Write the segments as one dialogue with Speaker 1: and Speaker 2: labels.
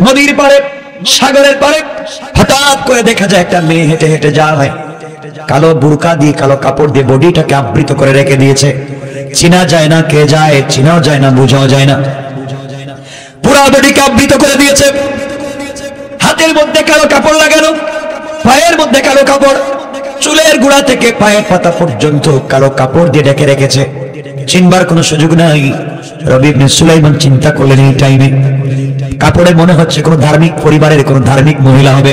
Speaker 1: নদীর পাড়ে, সাগরের পাড়ে হঠাৎ করে দেখা যায় একটা মেয়ে হেঁটে হেঁটে যায়। কালো বুরকা দিয়ে, কালো কাপড় দিয়ে বডিটাকে আবৃত করে রেখে দিয়েছে। চিনা যায় না কে যায়, চিনাও যায় না, বোঝাও যায় না, পুরা বডিকে আবৃত করে দিয়েছে। হাতের মধ্যে কালো কাপড় লাগানো, পায়ের মধ্যে কালো কাপড়, চুলের গোড়া থেকে পায়ের পাতা পর্যন্ত কালো কাপড় দিয়ে ঢেকে রেখেছে। চিনবার কোনো সুযোগ নাই। রবি ইবনে সুলাইমান চিন্তা করলেন এই টাইমে কাপড়ে মনে হচ্ছে কোনো ধার্মিক পরিবারের কোনো ধার্মিক মহিলা হবে,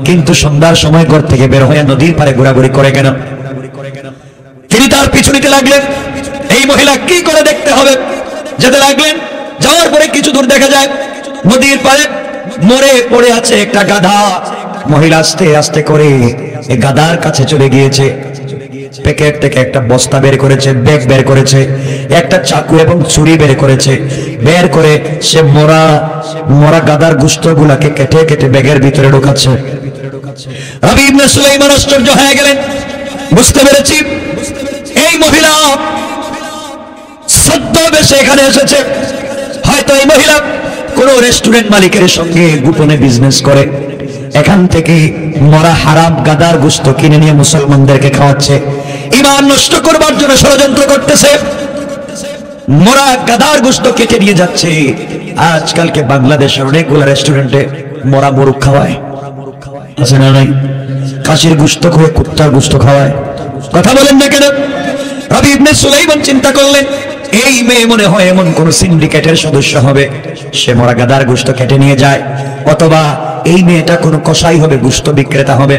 Speaker 1: কিন্তু সন্ধ্যার সময় ঘর থেকে বের হয়ে নদীর পাড়ে ঘোরাঘুরি করে কেন? তিনি তার পিছু নিতে লাগলেন, এই মহিলা কি করে দেখতে হবে। যেতে লাগলেন, যাওয়ার পরে কিছু দূর দেখা যায় নদীর পাড়ে মরে পড়ে আছে একটা গাধা। মহিলা আস্তে আস্তে করে এই গাধার কাছে চলে গিয়েছে। প্যাকেট থেকে একটা বস্তা বের করেছে, ব্যাগ বের করেছে, একটা চাকু এবং ছুরি বের করেছে। বের করে সে মরা গাধার গোশত গুলাকে কেটে কেটে ব্যাগের ভিতরে ঢোকাচ্ছে। রবি ইবনে সুলাইমান আশ্চর্য হয়ে গেলেন, বুঝতে পেরেছি এই মহিলা ছদ্মবেশে এখানে এসেছে। হয়তো এই মহিলা কোন রেস্টুরেন্ট মালিকের সঙ্গে গোপনে বিজনেস করে, এখান থেকে মরা হারাম গাদার গোশত কিনে নিয়ে মুসলমানদেরকে খাওয়াচ্ছে, ঈমান নষ্ট করবার জন্য ষড়যন্ত্র করতেছে। মরা গাদার গোশত কেটে নিয়ে যাচ্ছে। আজকালকে বাংলাদেশের অনেকগুলো রেস্টুরেন্টে মরা মোরগ খাওয়ায়, আছে না নাই? খাসির গোশত খাওয়ায়, কুত্তার গোশত খাওয়ায়। কথা বলেন না কেন? রবি ইবনে সুলাইমান চিন্তা করলেন এই মেয়ে মনে হয় এমন কোন সিন্ডিকেটের সদস্য হবে, সে মরা গাদার গোশত কেটে নিয়ে যায়, অথবা এই মেয়েটা কোনো কসাই হবে, গোশত বিক্রেতা হবে,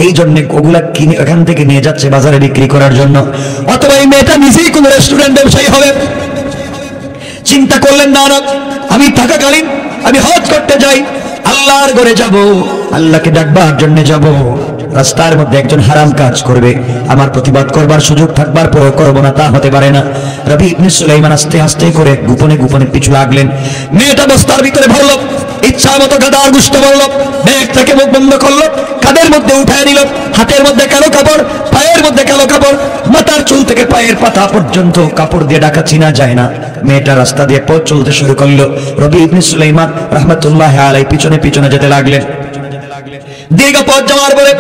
Speaker 1: এই জন্য ওগুলা কিনে এখান থেকে নিয়ে যাচ্ছে বাজারে বিক্রি করার জন্য, অথবা এই মেয়েটা নিজেই কোনো রেস্টুরেন্ট ব্যবসায়ী হবে। চিন্তা করলেন না, আমি থাকাকালীন আমি হজ করতে যাই, আল্লাহর ঘরে যাব, আল্লাহকে ডাকবার জন্য যাব, রাস্তার মধ্যে একজন হারাম কাজ করবে, আমার প্রতিবাদ করবার সুযোগ থাকবার পরেও করবো না, তা হতে পারে না। রবি ইবনে সুলাইমান আস্তে আস্তে করে গোপনে গোপনে পিছু লাগলেন। মেয়েটা বস্তার ভিতরে ভরলো, ইচ্ছা মতো গাদার গোশত ভরলো, ব্যাগ থেকে মুখ বন্ধ করলো, কাঁধের মধ্যে উঠায় নিল, হাতের মধ্যে কালো কাপড়, পায়ের মধ্যে কালো কাপড়, মাথার চুল থেকে পায়ের পাতা পর্যন্ত কাপড় দিয়ে ঢাকা, চিনা যায় না। মেয়েটা রাস্তা দিয়ে পথ চলতে শুরু করলো। রবি ইবনে সুলাইমান রাহমাতুল্লাহি আলাইহি পিছনে পিছনে যেতে লাগলেন। দীর্ঘ পথ যাওয়ার পরে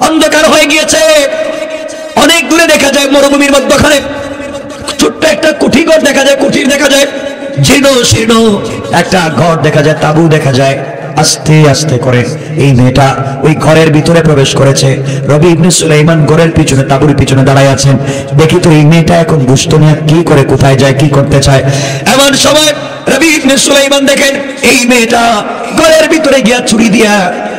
Speaker 1: অন্ধকার হয়ে গিয়েছে। অনেক দূরে দেখা যায় মরুভূমির মধ্যখানে ছোট্ট একটা কুঠি ঘর দেখা যায়, কুঠির দেখা যায়, জীর্ণ শীর্ণ একটা ঘর দেখা যায়, তাঁবু দেখা যায়। আস্তে আস্তে করে এই মেয়েটা ওই ঘরের ভিতরে প্রবেশ করেছে। রবি ইবনে সুলাইমান ঘরের পিছনে, তাঁবুর পিছনে দাঁড়ায় আছেন। দেখি তো এই মেয়েটা এখন গোশত নিয়ে কি করে, কোথায় যায়, কি করতে চায়। এমন সময় রবি ইবনে সুলাইমান দেখেন এই মেয়েটা ঘরের ভিতরে গিয়া ছুরি দিয়া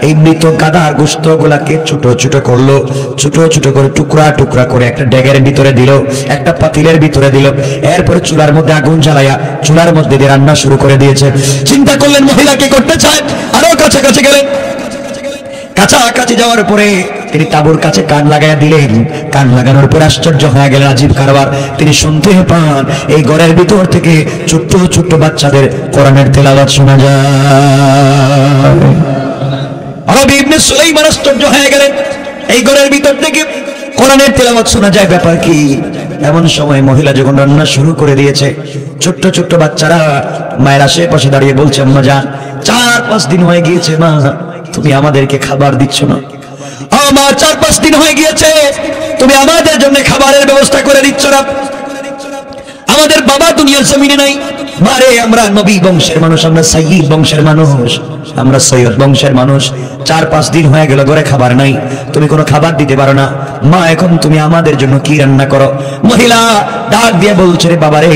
Speaker 1: এই মৃত গাদার গোশত গুলাকে ছোট ছোট করলো, ছোট ছোট করে টুকরা টুকরা করে একটা ড্যাগের ভিতরে দিল, একটা পাতিলের ভিতরে দিল, এরপরে চুলার মধ্যে আগুন জ্বালাইয়া চুলার মধ্যে দিয়ে রান্না শুরু করে দিয়েছে। চিন্তা করলেন মহিলা কি করতে চায়, আরো কাছাকাছি গেলেন। কাছাকাছি যাওয়ার পরে তিনি তাঁবুর কাছে কান লাগাইয়া দিলেন। কান লাগানোর পর আশ্চর্য হয়ে গেলেন, আজীব কারবার। তিনি শুনতে পান এই ঘরের ভিতর থেকে ছোট্ট ছোট্ট বাচ্চাদের কোরআনের তেলাওয়াত শোনা যায়। রবি ইবনে সুলাইমান আশ্চর্য হয়ে গেলেন, এই ঘরের ভিতর থেকে কোরআনের তেলাওয়াত শোনা যায়, ব্যাপার কি? এমন সময় মহিলা যখন রান্না শুরু করে দিয়েছে, ছোট্ট ছোট্ট বাচ্চারা মায়ের আশেপাশে দাঁড়িয়ে বলছে, আম্মা জান 4-5 দিন হয়ে গিয়েছে, মা তুমি আমাদেরকে খাবার দিচ্ছ না। আমার 4-5 দিন হয়ে গিয়েছে, তুমি আমাদের জন্য খাবারের ব্যবস্থা করে দিচ্ছ না। আমাদের বাবা দুনিয়ার জমিনে নাই, মারে আমরা নবী বংশের মানুষ, আমরা সাইয়্যিদ বংশের মানুষ, আমরা সৈয়দ বংশের মানুষ। 4-5 দিন হয়ে গেল, ঘরে খাবার নাই, তুমি কোনো খাবার দিতে পারো না। মা এখন তুমি আমাদের জন্য কি রান্না করো? মহিলা ডাক দিয়ে বলছে, রে বাবা রে,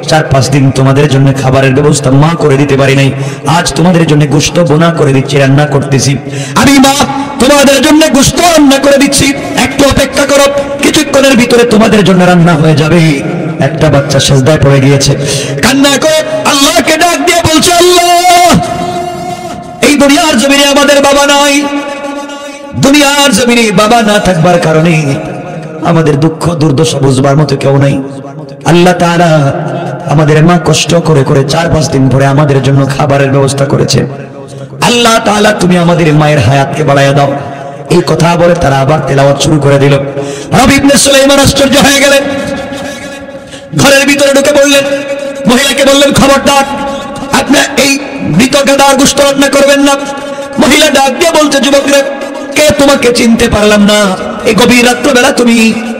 Speaker 1: 4-5 দিন তোমাদের জন্য খাবারের ব্যবস্থা মা করে দিতে পারি নাই, আজ তোমাদের জন্য গোশত বোনা করে দিচ্ছি, রান্না করতেছি। আমি মা তোমাদের জন্য গোশত রান্না করে দিচ্ছি, একটু অপেক্ষা করো, কিছুক্ষণের ভিতরে তোমাদের জন্য রান্না হয়ে যাবে। একটা বাচ্চা সেজদায় পড়ে গিয়েছে, কান্না করে আল্লাহকে ডাক দিয়ে বলছে, আল্লাহ এই দুনিয়ার জমিনে আমাদের বাবা নাই, দুনিয়ার জমিনে বাবা না থাকবার কারণে আমাদের দুঃখ দুর্দশা বুঝবার মতো কেউ নাই। আল্লাহ তাআলা আমাদের মা কষ্ট করে করে 4-5 দিন পরে আমাদের জন্য খাবারের ব্যবস্থা করেছে। আল্লাহ তাআলা তুমি আমাদের মায়ের হায়াতকে বাড়াইয়া দাও। এই কথা বলে তারা আবার তেলাওয়াত শুরু করে দিল। রবি ইবনে সুলাইমান আশ্চর্য হয়ে গেলেন, ঘরের ভিতরে ঢুকে বললেন, মহিলাকে বললেন, খবরদার আপনি এই মৃত গাদার গোশত রান্না করবেন না। মহিলা ডাক দিয়ে বলছে, যুবকরা, কে তোমাকে চিনতে পারলাম না, এই গভীর রাত্রবেলা তুমি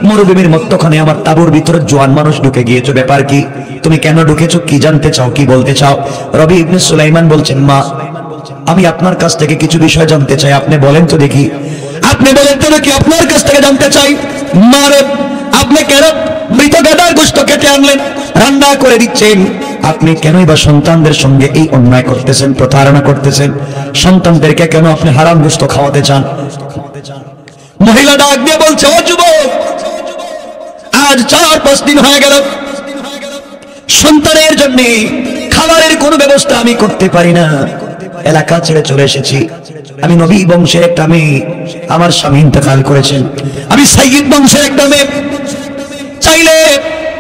Speaker 1: মরুভূমির মধ্যখানে আমার তাঁবুর ভিতরে জোয়ান মানুষ ঢুকে গিয়েছো, ব্যাপার কি? তুমি কেন ঢুকেছো? কি জানতে চাও, কি বলতে চাও? রবি ইবনে সুলাইমান বলছেন, মা, আমি আপনার কাছ থেকে কিছু বিষয় জানতে চাই, আপনি বলেন তো দেখি। আপনি বলেন তো দেখি, আপনার কাছ থেকে জানতে চাই। মারে, আপনি কেন মৃত গাদার গোশত কেটে আনলেন, রান্না করে দিচ্ছেন? আপনি কেনই বা সন্তানদের সঙ্গে এই অন্যায় করতেছেন, প্রতারণা করতেছেন? সন্তানদেরকে কেন আপনি হারাম গোশত খাওয়াতে চান? মহিলা ডাক দিয়ে বলছে, ও যুবক, আজ 4-5 দিন হয়ে গেল সন্তানের জন্য খাবারের কোনো ব্যবস্থা আমি করতে পারি না। এলাকা ছেড়ে চলে এসেছি। আমি নবী বংশের একটা মেয়ে, আমার স্বামী ইন্তেকাল করেছেন। আমি সাইয়্যিদ বংশের একটা মেয়ে, চাইলে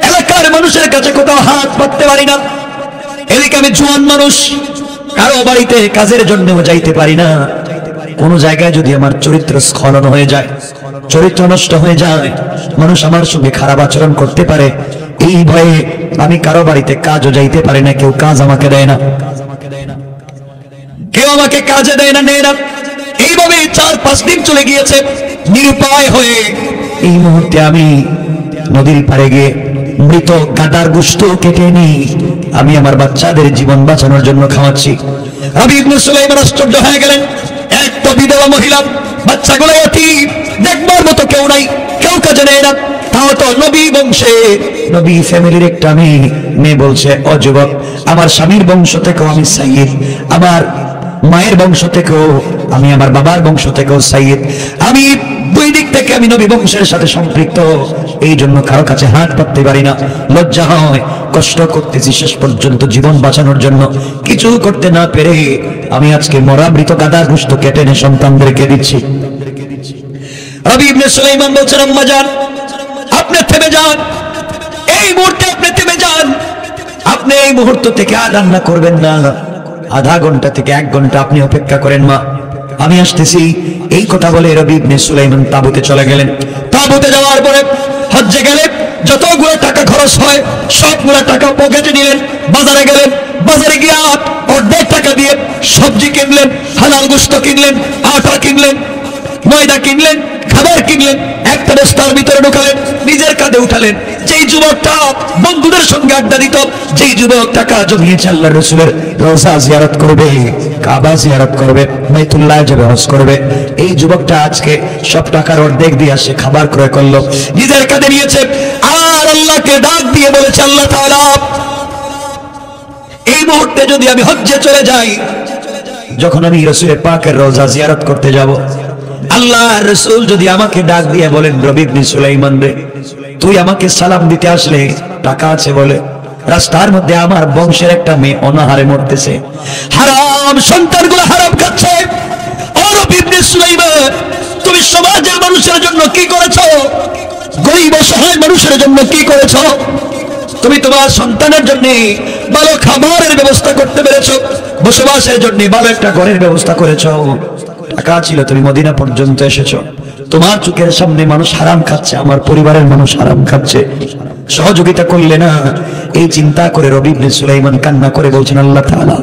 Speaker 1: এলাকার মানুষের কাছে কোথাও হাত পাততে পারি না। এদিকে আমি জোয়ান মানুষ, কারো বাড়িতে কাজের জন্যও যাইতে পারি না। কোন জায়গায় যদি আমার চরিত্র স্খলন হয়ে যায়, চরিত্র নষ্ট হয়ে যায়, মানুষ আমার সঙ্গে খারাপ আচরণ করতে পারে, এই ভয়ে আমি কারো বাড়িতে কাজও যাইতে পারি না। কেউ কাজ আমাকে দেয় না, কেউ আমাকে কাজে দেয় না, নেয় না। এইভাবে 4-5 দিন চলে গিয়েছে। নিরুপায় হয়ে এই মুহূর্তে আমি নদীর পাড়ে গিয়ে মৃত গাদার গোশত কেটে নি আমি আমার বাচ্চাদের জীবন বাঁচানোর জন্য খাওয়াচ্ছি। রবি ইবনে সুলাইমান আশ্চর্য হয়ে গেলেন। এক তো বিধবা মহিলা, বাচ্চাগুলো এতিম, দেখবার মতো কেউ নাই, কেউ কাজে নেয় না, তাও তো নবী বংশে, নবী ফ্যামিলির একটা মেয়ে বলছে, ও যুবক, আমার স্বামীর বংশ থেকেও আমি সাইয়্যিদ, আমার মায়ের বংশ থেকেও আমি, আমার বাবার বংশ থেকেও সাইয়্যিদ, আমি দুই দিক থেকে আমি নবী বংশের সাথে সম্পৃক্ত, এই জন্য কারো কাছে হাত পাততে পারি না, লজ্জা হয়, কষ্ট করতেছি শেষ পর্যন্ত জীবন বাঁচানোর জন্য। কিছু করতে না পেরে আমি আজকে মরা মৃত গাদার গোশত কেটে এনে সন্তানদেরকে দিচ্ছি। রবি ইবনে সুলাইমান বলছেন, আম্মা জান, আপনি থেমে যান, এই মুহূর্তে আপনি থেমে যান। আপনি এই মুহূর্ত থেকে আর রান্না করবেন না, আধা ঘন্টা থেকে 1 ঘন্টা আপনি অপেক্ষা করেন, মা, আমি আসতেছি। এই কথা বলে রবি ইবনে সুলাইমান তাঁবুতে চলে গেলেন। তাঁবুতে যাওয়ার পরে হজ্জে গেলে যতগুলো টাকা খরচ হয় সবগুলো টাকা পকেটে নিলেন। বাজারে গেলেন, বাজারে গিয়ে অর্ধেক টাকা দিয়ে সবজি কিনলেন, হালাল গোশত কিনলেন, আটা কিনলেন, ময়দা কিনলেন, খাবার কিনলেন, একটা বস্তার ভিতরে ঢুকালেন, নিজের কাঁধে উঠালেন। যেই যুবকটা বন্ধুদের সঙ্গে আড্ডা দিত, যেই যুবক টাকা জমিয়েছে আল্লাহর রাসূলের রওজা জিয়ারত করবে, কাবা জিয়ারত করবে, বাইতুল্লাহ যাবে, হজ করবে, এই যুবকটা আজকে সব টাকার অর্ধেক দিয়ে আসে খাবার ক্রয় করলো, নিজের কাঁধে নিয়েছে, আর আল্লাহকে ডাক দিয়ে বলেছে, আল্লাহ তাআলা, এই মুহূর্তে যদি আমি হজ্জে চলে যাই, যখন আমি রাসূলের পাকের রওজা জিয়ারত করতে যাব, আল্লাহর রাসূল যদি আমাকে ডাক দিয়ে বলেন, রবি ইবনে সুলাইমান রে, তুই আমাকে সালাম দিতে আসলে টাকা আছে বলে, রাস্তার মধ্যে আমার বংশের একটা মেয়ে অনাহারে মরতেছে, হারাম সন্তানগুলো হারাম খাচ্ছে, ও রবি ইবনে সুলাইমান, তুমি সমাজের মানুষের জন্য কি করেছো? গরিব অসহায় মানুষের জন্য কি করেছো? তুমি তোমার সন্তানের জন্য ভালো খাবারের ব্যবস্থা করতে পেরেছো, বসবাসের জন্য ভালো একটা ঘরের ব্যবস্থা করেছো, টাকা ছিল, তুমি মদিনা পর্যন্ত এসেছো, তোমার চোখের সামনে মানুষ হারাম খাচ্ছে, আমার পরিবারের মানুষ হারাম খাচ্ছে, সহযোগিতা করলে না? এই চিন্তা করে রবি ইবনে সুলাইমান কান্না করে বলছেন, আল্লাহ তাআলা,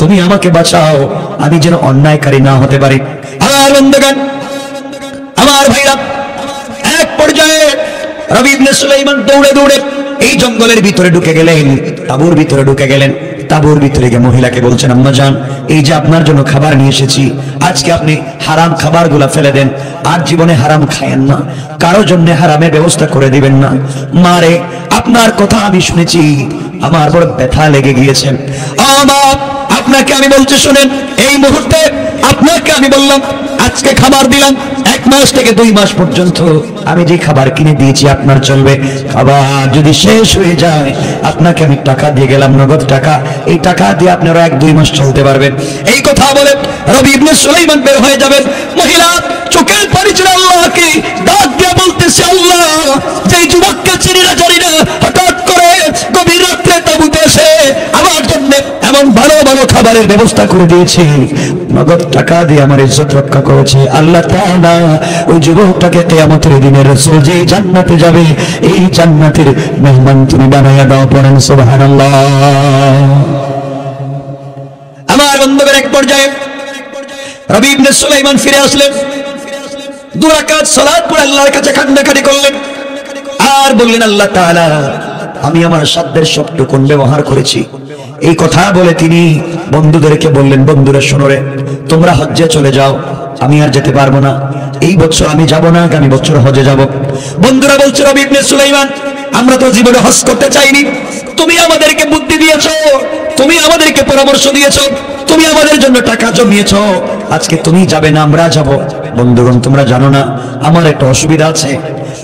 Speaker 1: তুমি আমাকে বাঁচাও, আমি যেন অন্যায়কারী না হতে পারি। আমার বন্ধুগণ, আমার ভাইরা, এক পর্যায়ে রবি ইবনে সুলাইমান দৌড়ে দৌড়ে এই জঙ্গলের ভিতরে ঢুকে গেলেন, তাঁবুর ভিতরে ঢুকে গেলেন। তাঁবুর ভিতরে গিয়ে মহিলাকে বলছেন, আম্মা জান, এই যে আপনার জন্য খাবার নিয়ে এসেছি, আজকে আপনি হারাম খাবারগুলা ফেলে দেন, আর জীবনে হারাম খায়েন না, কারো জন্য হারামের ব্যবস্থা করে দিবেন না। মারে, আপনার কথা আমি শুনেছি, আমার বড় ব্যথা লেগে গিয়েছে। আপনাকে আমি বলছি শুনেন, এই মুহূর্তে আপনাকে আমি বললাম, আজকে খাবার দিলাম, 1 মাস থেকে 2 মাস পর্যন্ত আমি যে খাবার কিনে দিয়েছি আপনার চলবে। খাবার যদি শেষ হয়ে যায়, আপনাকে আমি টাকা দিয়ে গেলাম, নগদ টাকা, এই টাকা দিয়ে আপনারা 1-2 মাস চলতে পারবেন। এই কথা বলে রবি ইবনে সুলাইমান বের হয়ে যাবেন। মহিলা চোখের পানি ছেড়ে আল্লাহকে ডাক দিয়ে বলতেছে, আল্লাহ, যে যুবককে চিনি না জানি না, হঠাৎ করে গভীর রাত্রে তাঁবুতে এসে আমার জন্য এমন ভালো ভালো খাবারের ব্যবস্থা করে দিয়েছে, নগদ টাকা দিয়ে আমার ইজ্জত রক্ষা করেছে, আল্লাহ তাআলা ওই যুবকটাকে কিয়ামতের দিনে রাসূল যে জান্নাতে যাবে, এই জান্নাতের মেহমান তুমি বানায়া দাও, পড়েন সুবহানাল্লাহ। বন্ধুদের এক পর্যায়ে রবি ইবনে সুলাইমান ফিরে আসলেন, 2 রাকাত সালাত পড়ে আল্লাহর কাছে কান্নাকাটি করলেন আর বললেন, আল্লাহ তাআলা, আমি আমার সাধ্যের সবটুকুন ব্যবহার করেছি। এই কথা বলে তিনি বন্ধুদেরকে বললেন, বন্ধুরা শোনো রে, তোমরা হজ্জে চলে যাও, আমি আর যেতে পারবো না, এই বছর আমি যাব না, আগামী বছর হজে যাব। বন্ধুরা বলছে, রবি ইবনে সুলাইমান, আমরা তো জীবনে হজ করতে চাইনি, তুমি আমাদেরকে বুদ্ধি দিয়েছো, তুমি আমাদেরকে পরামর্শ দিয়েছো, তুমি আমাদের জন্য টাকা জমিয়েছো, আজকে তুমি যাবে না, আমরা যাব। বন্ধুগণ, তোমরা জানো না আমার একটা অসুবিধা আছে,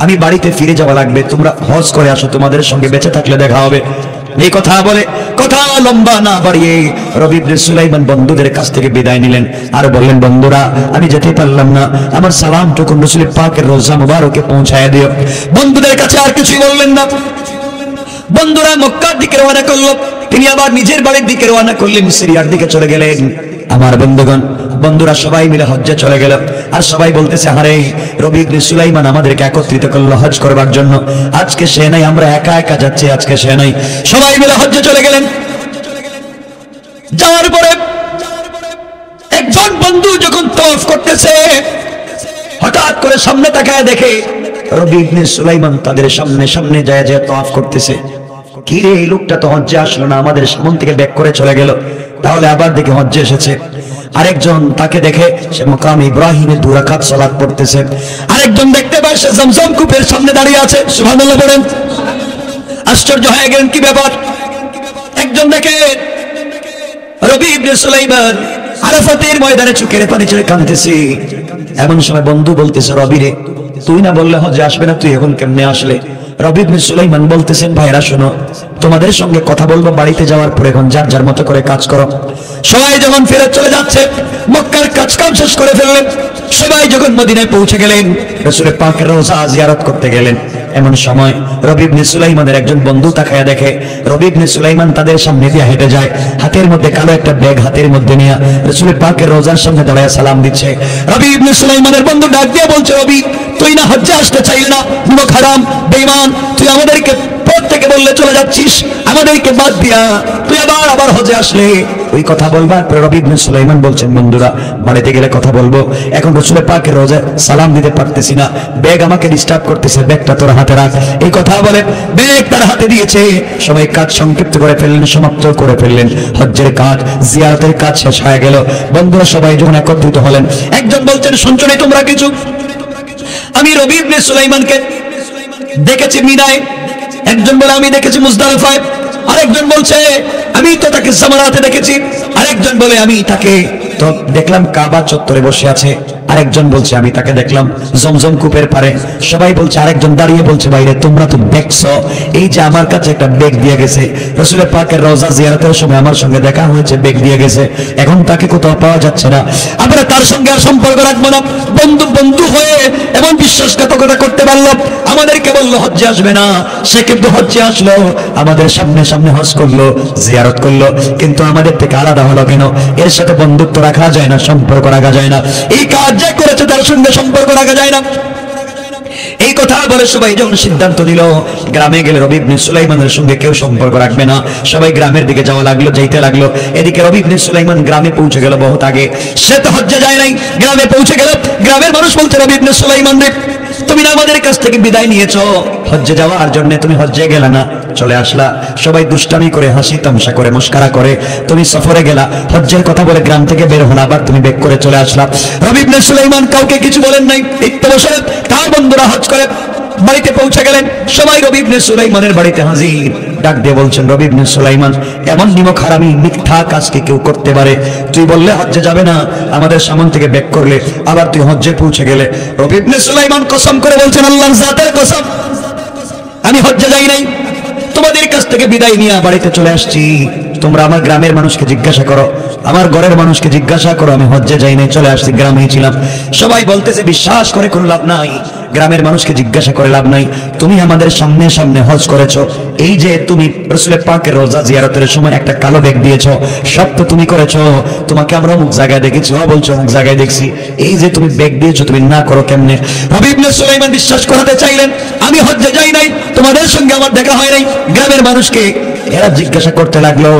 Speaker 1: আমি বাড়িতে ফিরে যাওয়া লাগবে, তোমরা হজ করে আসো, তোমাদের সঙ্গে বেঁচে থাকলে দেখা হবে। এই কথা বলে কথা লম্বা না বাড়িয়ে রবি ইবনে সুলাইমান বন্ধুদের কাছ থেকে বিদায় নিলেন আর বললেন, বন্ধুরা, আমি যেতে পারলাম না, আমার সালামটুকু রাসূল পাকের রওজা মুবারকে পৌঁছায় দিও। বন্ধুদের কাছে আর কিছুই বললেন না। বন্ধুরা মক্কার দিকে রওনা করলো, তিনি আবার নিজের বাড়ির দিকে রওনা করলেন, সিরিয়ার দিকে চলে গেলেন। আমার বন্ধুগণ, বন্ধুরা সবাই মিলে হজ্জে চলে গেল আর সবাই বলতেছে, আরে রবি ইবনে সুলাইমান আমাদেরকে একত্রিত করলো হজ করবার জন্য, আজকে সে নাই, আমরা একা একা যাচ্ছি, আজকে সে নাই। সবাই মিলে হজ্জে চলে গেলেন। যাওয়ার পরে একজন বন্ধু যখন তওয়াফ করতেছে, হঠাৎ করে সামনে তাকায় দেখে রবি ইবনে সুলাইমান তাদের সামনে সামনে যায় যায় তওয়াফ করতেছে। কি রে, এই লোকটা তো হজ্জে আসলো না, আমাদের সামনে থেকে ব্যাক করে চলে গেল, তাহলে আবার দেখে হজ্জে এসেছে। আরেকজন তাকে দেখে সে মাকাম ইব্রাহিমে 2 রাকাত সালাত পড়তেছে। আরেকজন দেখতে পায় সে জমজম কূপের সামনে দাঁড়িয়ে আছে, সুবহানাল্লাহ বলেন। আশ্চর্য হয়ে গেলেন, কি ব্যাপার? একজন দেখে রবি ইবনে সুলাইমান আরাফাতের ময়দানে চোখের পানি ছেড়ে কাঁদতেছে। এমন সময় বন্ধু বলতেছে, রবি রে, তুই না বললে হজ্জে আসবে না, তুই এখন কেমনে আসলে? রবি ইবনে সুলাইমান বলতেছেন, ভাইরা শোনো, তোমাদের সঙ্গে কথা বলবো বাড়িতে যাওয়ার পরে, এখন যার যার মতো করে কাজ করো। সবাই যখন ফেরত চলে যাচ্ছে, মক্কার কাজ কাম শেষ করে ফেললেন, সবাই যখন মদিনায় পৌঁছে গেলেন, রাসূল পাকের রওজা জিয়ারত করতে গেলেন। এমন সময় রবি ইবনে সুলাইমানের একজন বন্ধু তাকায়া দেখে রবি ইবনে সুলাইমান তাদের সামনে দিয়ে হেঁটে যায়, হাতের মধ্যে কালো একটা ব্যাগ হাতের মধ্যে নিয়ে রাসূল পাকের রওজার সামনে দাঁড়ায় সালাম দিচ্ছে। রবি ইবনে সুলাইমানের বন্ধু ডাক দিয়ে বলছে, রবি, তুই না হজ্জে আসতে চাইলি না, মুখ হারাম বেঈমান, তুই আমাদেরকে পথ থেকে বললে চলে যাচ্ছিস, আমাদেরকে বাদ দিয়া তুই আবার হজ্জে আসলে। ওই কথা বলবার পর রবি ইবনে সুলাইমান বলছেন, বন্ধুরা, বাড়িতে গেলে কথা বলবো, এখন রাসূল পাকের রওজায় সালাম দিতে পারতেছি না, ব্যাগ আমাকে ডিস্টার্ব করতেছে, ব্যাগটা তোর হাতে রাখ। এই কথা বলে ব্যাগ তার হাতে দিয়েছে। সবাই কাজ সংক্ষিপ্ত করে ফেললেন, সমাপ্ত করে ফেললেন, হজ্জের কাজ, জিয়ারতের কাজ শেষ হয়ে গেল। বন্ধুরা সবাই যখন একত্রিত হলেন, একজন বলছেন, শুনছো না তোমরা কিছু? আমি রবি ইবনে সুলাইমানকে দেখেছি মিনায়, একজন বলে আমি দেখেছি মুজদালিফায়, আরেকজন বলছে আমি তো তাকে জামারাতে দেখেছি, আরেকজন বলে আমি তাকে তো দেখলাম কাবা চত্বরে বসে আছে, আরেকজন বলছে আমি তাকে দেখলাম জমজম কূপের পারে। সবাই বলছে, আরেকজন দাঁড়িয়ে বলছে, বাইরে তোমরা তো দেখছো, এই যে আমার কাছে একটা ব্যাগ দিয়ে গেছে, রাসূল পাকের রওজা জিয়ারতের সময় আমার সঙ্গে দেখা হয়েছে, ব্যাগ দিয়ে গেছে, এখন তাকে কোথাও পাওয়া যাচ্ছে না, আমরা তার সঙ্গে আর সম্পর্ক রাখবো না। বন্ধু বন্ধু হয়ে এমন বিশ্বাসঘাতকতা করতে পারলাম, আমাদেরকে বললো হজ্জে আসবে না, সে কিন্তু হজ্জে আসলো, আমাদের সামনে সামনে হজ করলো, জিয়ারত করলো, কিন্তু আমাদের থেকে আলাদা হলো কেন? এর সাথে বন্ধুত্ব রাখা যায় না, সম্পর্ক রাখা যায় না, এই কাজ যে করেছে তার সঙ্গে সম্পর্ক রাখা যায় না। এই কথা বলে সবাই যখন সিদ্ধান্ত নিল গ্রামে গেলে রবি ইবনে সুলাইমানের সঙ্গে কেউ সম্পর্ক রাখবে না, সবাই গ্রামের দিকে যাওয়া লাগলো, যাইতে লাগলো। এদিকে রবি ইবনে সুলাইমান গ্রামে পৌঁছে গেল বহুত আগে, সে তো হজ্জে যায় নাই, গ্রামে পৌঁছে গেল। গ্রামের মানুষ বলছে, রবি ইবনে সুলাইমান রে, তুমি না আমাদের কাছ থেকে বিদায় নিয়েছো হজ্জে যাওয়ার জন্য, তুমি হজ্জে গেলা না, চলে আসলা, সবাই দুষ্টামি করে, হাসি তামাশা করে, মস্কারা করে, তুমি সফরে গেলা, হজ্জের কথা বলে গ্রাম থেকে বের হলা, আবার তুমি বেক করে চলে আসলা। রবি ইবনে সুলাইমান কাউকে কিছু বলেন নাই, বসে তার বন্ধুরা হজ করে বাড়িতে পৌঁছে গেলেন, সবাই রবি ইবনে সুলাইমানের বাড়িতে হাজির। ডাক দিয়ে বলছেন, রবি ইবনে সুলাইমান, এমন নিমক হারামি মিথ্যা কাজ কি কেউ করতে পারে? তুই বললে হজ্জে যাবে না, আমাদের সামন থেকে ব্যাক করলে, আবার তুই হজ্জে পৌঁছে গেলে। রবি ইবনে সুলাইমান কসম করে বলছেন, আল্লাহর জাতের কসম, আমি হজ্জে যাই নাই, তোমাদের কাছ থেকে বিদায় নিয়ে বাড়িতে চলে আসছি। তোমরা আমার গ্রামের মানুষকে জিজ্ঞাসা করো, আমার ঘরের মানুষকে জিজ্ঞাসা করো, আমি হজ্জে যাই নাই, চলে আসছি, গ্রামেই ছিলাম। সবাই বলতেছে, বিশ্বাস করে কোনো লাভ নাই, গ্রামের মানুষকে জিজ্ঞাসা করে লাভ নাই, তুমি আমাদের সামনে সামনে হজ করেছো, এই যে তুমি রাসূল পাকের রওজা জিয়ারতের সময় একটা কালো ব্যাগ দিয়েছো, সব তো তুমি করেছো, তোমাকে আমরা অমুক জায়গায় দেখেছি, বলছো অমুক জায়গায় দেখছি, এই যে তুমি ব্যাগ দিয়েছো, তুমি না করো কেমনে? রবি ইবনে সুলাইমান বিশ্বাস করাতে চাইলেন, আমি হজ্জে যাই নাই, তোমাদের সঙ্গে আমার দেখা হয় নাই, গ্রামের মানুষকে এরা জিজ্ঞাসা করতে লাগলো,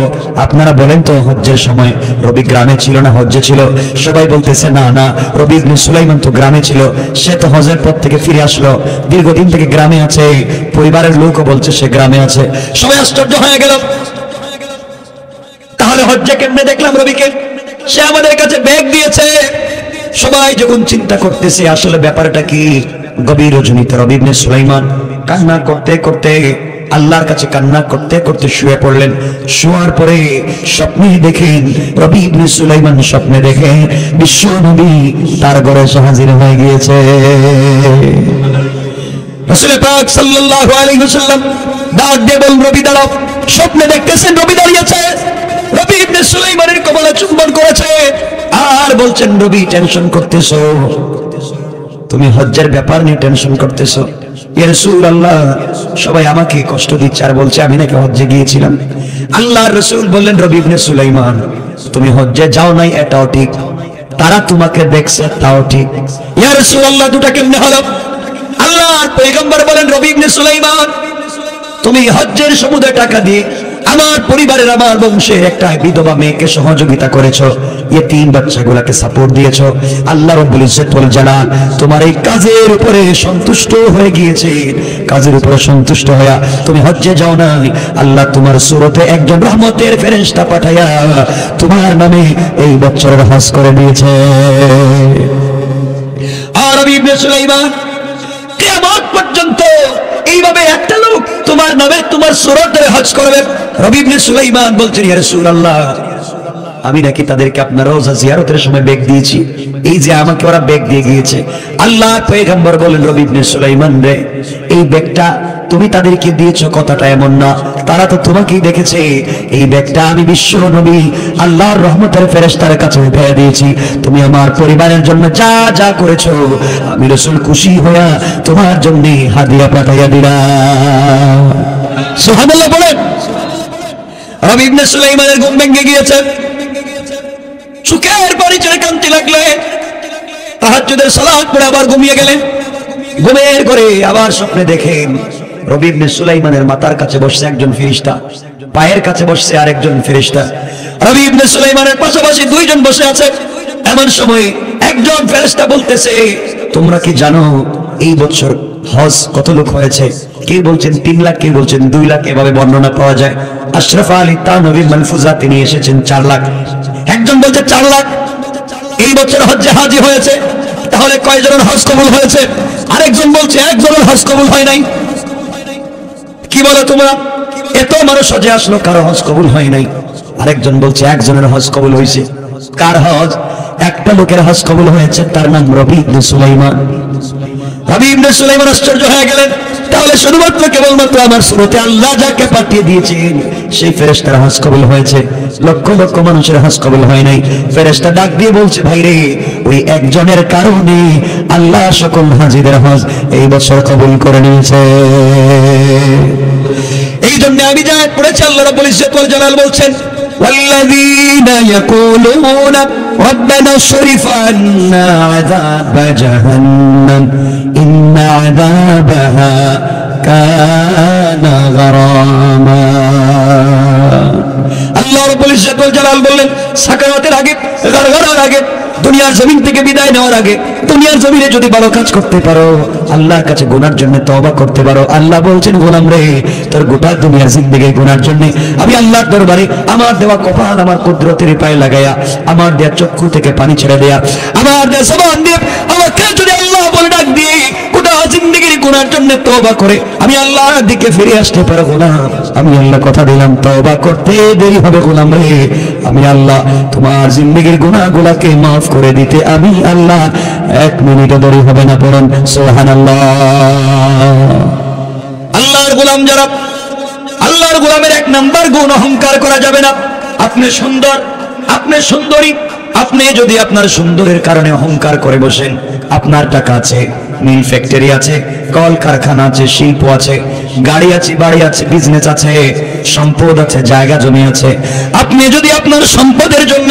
Speaker 1: আপনারা বলেন তো হজ্জের সময় রবি গ্রামে ছিল না হজ্জে ছিল? সবাই বলতেছে না না, রবি ইবনে সুলাইমান তো গ্রামে ছিল, সে তো হজের পর থেকে ফিরে আসলো, দীর্ঘদিন থেকে গ্রামে আছে, পরিবারের লোকও বলছে সে গ্রামে আছে। সবাই আশ্চর্য হয়ে গেল, তাহলে হজ্জে কেমনে দেখলাম রবিকে? সে আমাদের কাছে ব্যাগ দিয়েছে। সবাই যখন চিন্তা করতেছে আসলে ব্যাপারটা কি, গভীর রজনীতে রবি ইবনে সুলাইমান কান্না করতে করতে আল্লাহর কাছে কান্না করতে করতে শুয়ে পড়লেন। শোয়ার পরে স্বপ্নে দেখেন রবি ইবনে সুলাইমান স্বপ্নে দেখে বিশ্ব নবী তার ঘরে হাজির হয়ে গিয়েছে। রাসূল পাক সাল্লাল্লাহু আলাইহি ওয়াসাল্লাম ডাক দিয়ে বলেন, রবি দাঁড়াও। স্বপ্নে দেখতেছেন রবি দাঁড়িয়েছে, রবি ইবনে সুলাইমানের কপালে চুম্বন করেছে, আর বলছেন, রবি টেনশন করতেছো, তুমি হজ্জের ব্যাপার নিয়ে টেনশন করতেছো? ইয়া রাসূলুল্লাহ, সবাই আমাকে কষ্ট দিচ্ছে আর বলছে আমি নাকি হজ্জে গিয়েছিলাম। আল্লাহর রাসূল বললেন, রবি ইবনে সুলাইমান তুমি হজ্জে যাও নাই এটাও ঠিক, তারা তোমাকে দেখছে তাও ঠিক। ইয়া রাসূলুল্লাহ, দুটো কেমনে হলো? আল্লাহর পয়গম্বর বলেন, রবি ইবনে সুলাইমান তুমি হজ্জের সমুদ্রে টাকা দিয়ে আমার পরিবারের আমার বংশের একটা বিধবা মেয়েকে সহযোগিতা করেছো, ইয়েতিম বাচ্চাগুলোকে সাপোর্ট দিয়েছো। আল্লাহ রাব্বুল ইজ্জত ওয়াল জালাল তোমার এই কাজের উপরে সন্তুষ্ট হয়ে গিয়েছে। কাজের উপরে সন্তুষ্ট হয়ে তুমি হজ্জে যাও না, আল্লাহ তোমার সুরতে একজন রহমতের ফেরেশতা পাঠাইয়া তোমার নামে এই বছরের হজ করে দিয়েছে। আর রবি ইবনে সুলাইমান কিয়ামত পর্যন্ত এইভাবে একটা লোক তোমার নামে তোমার সুরতে হজ করবে। রবি ইবনে সুলাইমান বলছেন, ইয়া রাসূলুল্লাহ, আমি নাকি তাদেরকে আপনার রওজা জিয়ারতের সময় ব্যাগ দিয়েছি, এই যে আমাকে ওরা ব্যাগ দিয়ে গিয়েছে। আল্লাহর পয়গম্বর বলেন, রবি ইবনে সুলাইমান রে, এই ব্যাগটা তুমি তাদেরকে দিয়েছো কথাটা এমন না, তারা তো তোমাকেই দেখেছে। এই ব্যাগটা আমি বিশ্ব নবী আল্লাহর রহমতের ফেরেশতার কাছে উঠিয়ে দিয়েছি। তুমি আমার পরিবারের জন্য যা যা করেছো আমি রাসূল খুশি হয়ে তোমার জন্য হাদিয়া পাঠাইয়া দিলাম। সুবহানাল্লাহ বলেন। রবি ইবনে সুলাইমানের ঘুম ভেঙে গিয়েছে, চোখের পানি ছেড়ে কাঁদতে লাগলেন। তাহাজ্জুদের সালাত পড়ে আবার ঘুমিয়ে গেলেন। ঘুমের ঘরে আবার স্বপ্নে দেখেন রবি ইবনে সুলাইমানের মাথার কাছে বসছে একজন ফেরেশতা, পায়ের কাছে বসছে আরেকজন ফেরেশতা। রবি ইবনে সুলাইমানের পাশাপাশি দুইজন বসে আছে। এমন সময় একজন ফেরেশতা বলতেছে, তোমরা কি জানো এই বছর হজ কত লোক হয়েছে? কে বলছেন 3 লাখ, কে বলছেন 2 লাখ, এভাবে বর্ণনা পাওয়া যায়। আশরাফ আলী তানভীর মাহফুজা তিনি এসেছেন 4 লাখ। একজন বলছে 4 লাখ এই বছর হজ্জে হাজি হয়েছে, তাহলে কয়জনের হজ কবুল হয়েছে? আরেকজন বলছে একজনের হজ কবুল হয় নাই। কি বলো তোমরা? এত মানুষ হজে আসলো, কারো হজ কবুল হয় নাই। আরেকজন বলছে একজনের হজ কবুল হয়েছে। কার হজ? একটা লোকের হজ কবুল হয়েছে, তার নাম রবি ইবনে সুলাইমান। রবি ইবনে সুলাইমান আশ্চর্য হয়ে গেলেন, তাহলে শুধুমাত্র কেবলমাত্র আমার সুরতে আল্লাহ যাকে পাঠিয়ে দিয়েছেন সেই ফেরেশতার হজ কবুল হয়েছে, লক্ষ লক্ষ মানুষের হজ কবুল হয় নাই। ফেরেশতা ডাক দিয়ে বলছে, ভাই রে, ওই একজনের কারণে আল্লাহ সকল হাজিদের হজ এই বছর কবুল করে নিয়েছে। এই জন্য আমি যা পড়েছি, আল্লাহ রাব্বুল ইজ্জত ওয়াল জালাল বলছেন, والذين يقولون ربنا اصرف عنا عذاب جهنم إن عذابها كان غراما। আল্লাহ রাব্বুল ইজ্জত ওয়াল জালাল বললেন, সাকারাতের আগে, গারগারের আগে, দুনিয়ার জমিন থেকে বিদায় নেওয়ার আগে দুনিয়ার জমিনে যদি ভালো কাজ করতে পারো, আল্লাহর কাছে গুনার জন্য তওবা করতে পারো, আল্লাহ বলছেন, গোলাম রে, তোর গোটা দুনিয়ার জিন্দেগি গুনার জন্য আমি আল্লাহর দরবারে আমার দেওয়া কপাল আমার কুদরতের পায়ে লাগাইয়া, আমার দেওয়া চক্ষু থেকে পানি ছেড়ে দেয়া, আমার দেওয়া জবান দিয়ে আমাকে যদি আল্লাহ বলে ডাক দিয়ে গোটা জিন্দেগির গুনার জন্য তওবা করে আমি আল্লাহর দিকে ফিরে আসতে পারো, গোলাম আমি আল্লাহ কথা দিলাম, তওবা করতে দেরি হবে গোলাম রে, আমি আল্লাহ তোমার জিন্দেগির গুনাহগুলোকে মাফ করে দিতে আমি আল্লাহ 1 মিনিটও দেরি হবে না। পড়ুন সুবহানাল্লাহ। আল্লাহর গোলাম যারা, আল্লাহর গোলামের 1 নাম্বার গুণ অহংকার করা যাবে না। আপনি সুন্দর, আপনি সুন্দরী, আপনি যদি আপনার সুন্দরের কারণে অহংকার করে বসেন, আপনার টাকা আছে, মিল ফ্যাক্টরি আছে, কল কারখানা আছে, শিল্প আছে, গাড়ি আছে, বাড়ি আছে, বিজনেস আছে, সম্পদ আছে, জায়গা জমি আছে, আপনি যদি আপনার সম্পদের জন্য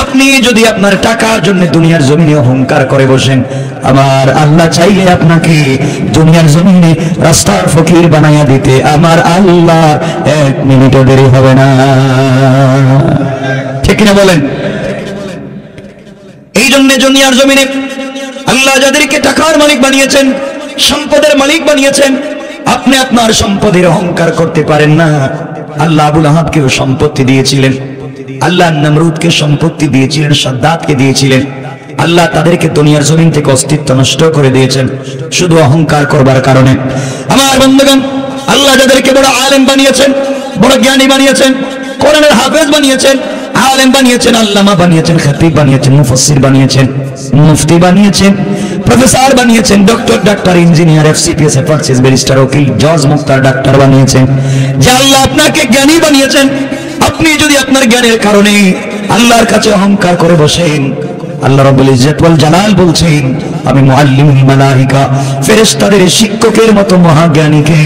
Speaker 1: আপনি যদি আপনার টাকার জন্য দুনিয়ার জমিনে অহংকার করে বসেন, আমার আল্লাহ চাইলে আপনাকে দুনিয়ার জমিনে রাস্তার ফকির বানাইয়া দিতে আমার আল্লাহ 1 মিনিটও দেরি হবে না। ঠিক কিনা বলেন? এই জন্য দুনিয়ার জমিনে আল্লাহ যাদেরকে টাকার মালিক বানিয়েছেন, সম্পদের মালিক বানিয়েছেন, আপনি আপনার সম্পদের অহংকার করতে পারেন না। আল্লাহ আবুল আহাবকেও সম্পত্তি দিয়েছিলেন, আল্লাহ নমরুদকে সম্পত্তি দিয়েছিলেন, সাদ্দাতকে দিয়েছিলেন। আল্লাহ তাদেরকে দুনিয়ার জমিন থেকে অস্তিত্ব নষ্ট করে দিয়েছেন শুধু অহংকার করবার কারণে। আমার বন্ধুগণ, আল্লাহ যাদেরকে বড় আলেম বানিয়েছেন, বড় জ্ঞানী বানিয়েছেন, কোরআনের হাফেজ বানিয়েছেন, আলেম বানিয়েছেন, আল্লামা বানিয়েছেন, খতিব বানিয়েছেন, মুফাসসির বানিয়েছেন, মুফতি বানিয়েছেন, প্রফেসর বানিয়েছেন, doctor, doctor, engineer, FCPS, FRCS, barrister, উকিল, জজ, মুফতার, ডাক্তার বানিয়েছেন। যে আল্লাহ আপনাকে জ্ঞানী বানিয়েছেন, আপনি যদি আপনার জ্ঞানের কারণে আল্লাহর কাছে অহংকার করে বসেন, আল্লাহ রাব্বুল ইজ্জত ওয়াল জালাল বলছেন, আমি মুআল্লিমুল মালাইকা, ফেরেশতাদের শিক্ষকের মতো মহাজ্ঞানীকে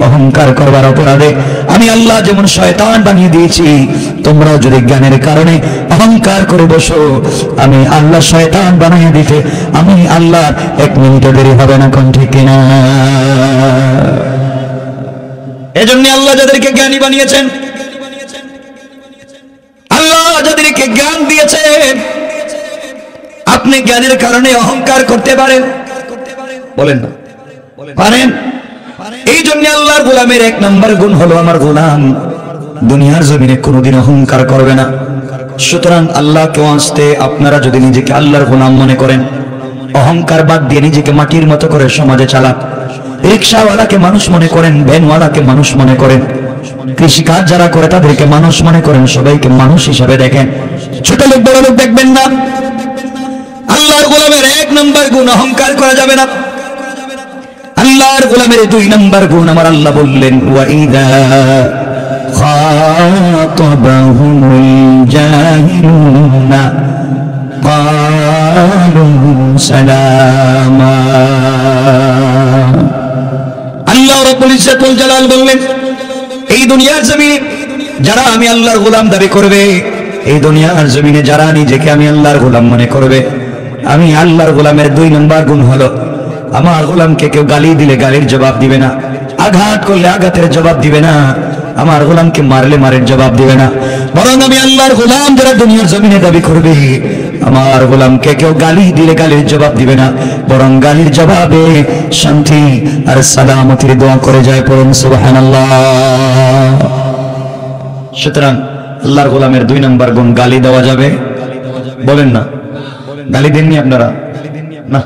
Speaker 1: অহংকার করবার অপরাধে আমি আল্লাহ যেমন শয়তান বানিয়ে দিয়েছি, তোমরাও যদি জ্ঞানের কারণে অহংকার করে বসো, আমি আল্লাহ শয়তান বানিয়ে দিতে আমি আল্লাহ 1 মিনিটও দেরি হবে না। কোন ঠিক কিনা? এজন্য আল্লাহ যাদেরকে জ্ঞানী বানিয়েছেন, আল্লাহ যাদেরকে জ্ঞান দিয়েছেন, আপনি জ্ঞানের কারণে অহংকার করতে পারেন? বলেন না, পারেন? এই জন্য আল্লাহর গোলামের 1 নম্বর গুণ হলো, আমার গোলাম দুনিয়ার জমিনে কোনোদিন অহংকার করবে না। সুতরাং আল্লাহকে আসতে আপনারা যদি নিজেকে আল্লাহর গোলাম মনে করেন, অহংকার বাদ দিয়ে নিজেকে মাটির মতো করে সমাজে চালান, রিকশাওয়ালাকে মানুষ মনে করেন, ভ্যানওয়ালাকে মানুষ মনে করেন, কৃষিকাজ যারা করে তাদেরকে মানুষ মনে করেন, সবাইকে মানুষ হিসাবে দেখেন, ছোট লোক বড় লোক দেখবেন না। আল্লাহর গোলামের 1 নম্বর গুণ অহংকার করা যাবে না। আল্লাহর গোলামের 2 নম্বর গুণ আমার আল্লাহ বললেন, ওয়াইদা খাতাবাহুমুল জাহিলুনা ক্বালু সালামা। আল্লাহ রাব্বুল ইজ্জত ওয়াল জালাল বললেন, এই দুনিয়ার জমিনে যারা আমি আল্লাহর গোলাম দাবি করবে, এই দুনিয়ার জমিনে যারা নিজেকে আমি আল্লাহর গোলাম মনে করবে, আমি আল্লাহর গোলামের 2 নম্বর গুণ হলো, আমার গোলামকে কেউ গালি দিলে গালির জবাব দিবে না, আঘাত করলে আঘাতের জবাব দিবে না, আমার গোলামকে মারলে মারের জবাব দিবে না। বরং আমি আল্লাহর গোলাম যারা দুনিয়ার জমিনে দাবি করবে, আমার গোলামকে কেউ গালি দিলে গালির জবাব দিবে না, বরং গালির জবাবে শান্তি আর সালামতির দোয়া করে যায়। পড়ুন সুবহানাল্লাহ। সুতরাং আল্লাহর গোলামের 2 নম্বর গুণ, গালি দেওয়া যাবে? বলেন না, গালি দেননি আপনারা? না,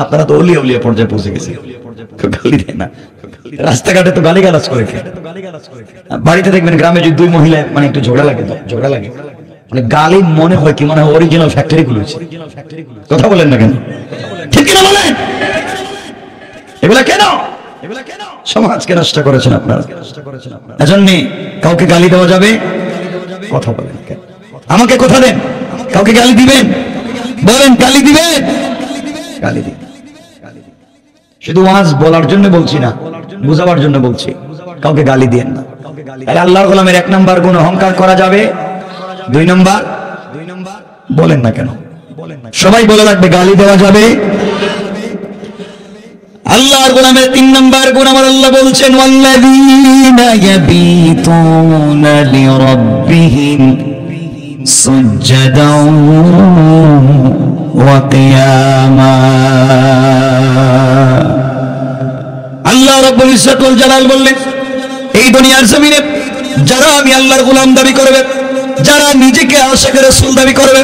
Speaker 1: আপনারা তো ওলিয়া ওলিয়া পর্যায়ে পৌঁছে গেছে, গালি দেয় না। রাস্তাঘাটে তো গালিগালাজ করে, বাড়িতে দেখবেন গ্রামে যদি 2 মহিলা মানে একটু ঝগড়া লাগে, মানে গালি মনে হয় কি, মানে অরিজিনাল ফ্যাক্টরি গুলোছে। কথা বলেন না কেন? ঠিক কিনা বলেন? এগুলা কেন সমাজকে নষ্ট করেছেন আপনারা? এজন্য কাউকে গালি দেওয়া যাবে? কথা বলেন কেন? আমাকে কথা দেন, কাউকে গালি দিবেন? বলেন, গালি দিবেন? গালি দিন। শুধু ওয়াজ বলার জন্য বলছি না, বুঝাবার জন্য বলছি, কাউকে গালি দিয়েন না। আল্লাহর গোলামের 1 নম্বর গুণ অহংকার করা যাবে? 2 নম্বর বলেন না কেন? সবাই বলে রাখবে, গালি দেওয়া যাবে? আল্লাহর গোলামের 3 নম্বর গুণ আমার আল্লাহ বলছেন, ওয়াল্লাযীনা ইয়াবিতুনা লিরাব্বিহিম সুজদান ওয়া কিয়ামা। আল্লাহ রাব্বুল ইজ্জত ওয়াল জালাল বললেন, এই দুনিয়ার জমিনে যারা আমি আল্লাহর গোলাম দাবি করবে, যারা নিজেকে আশিক রাসূল দাবি করবে,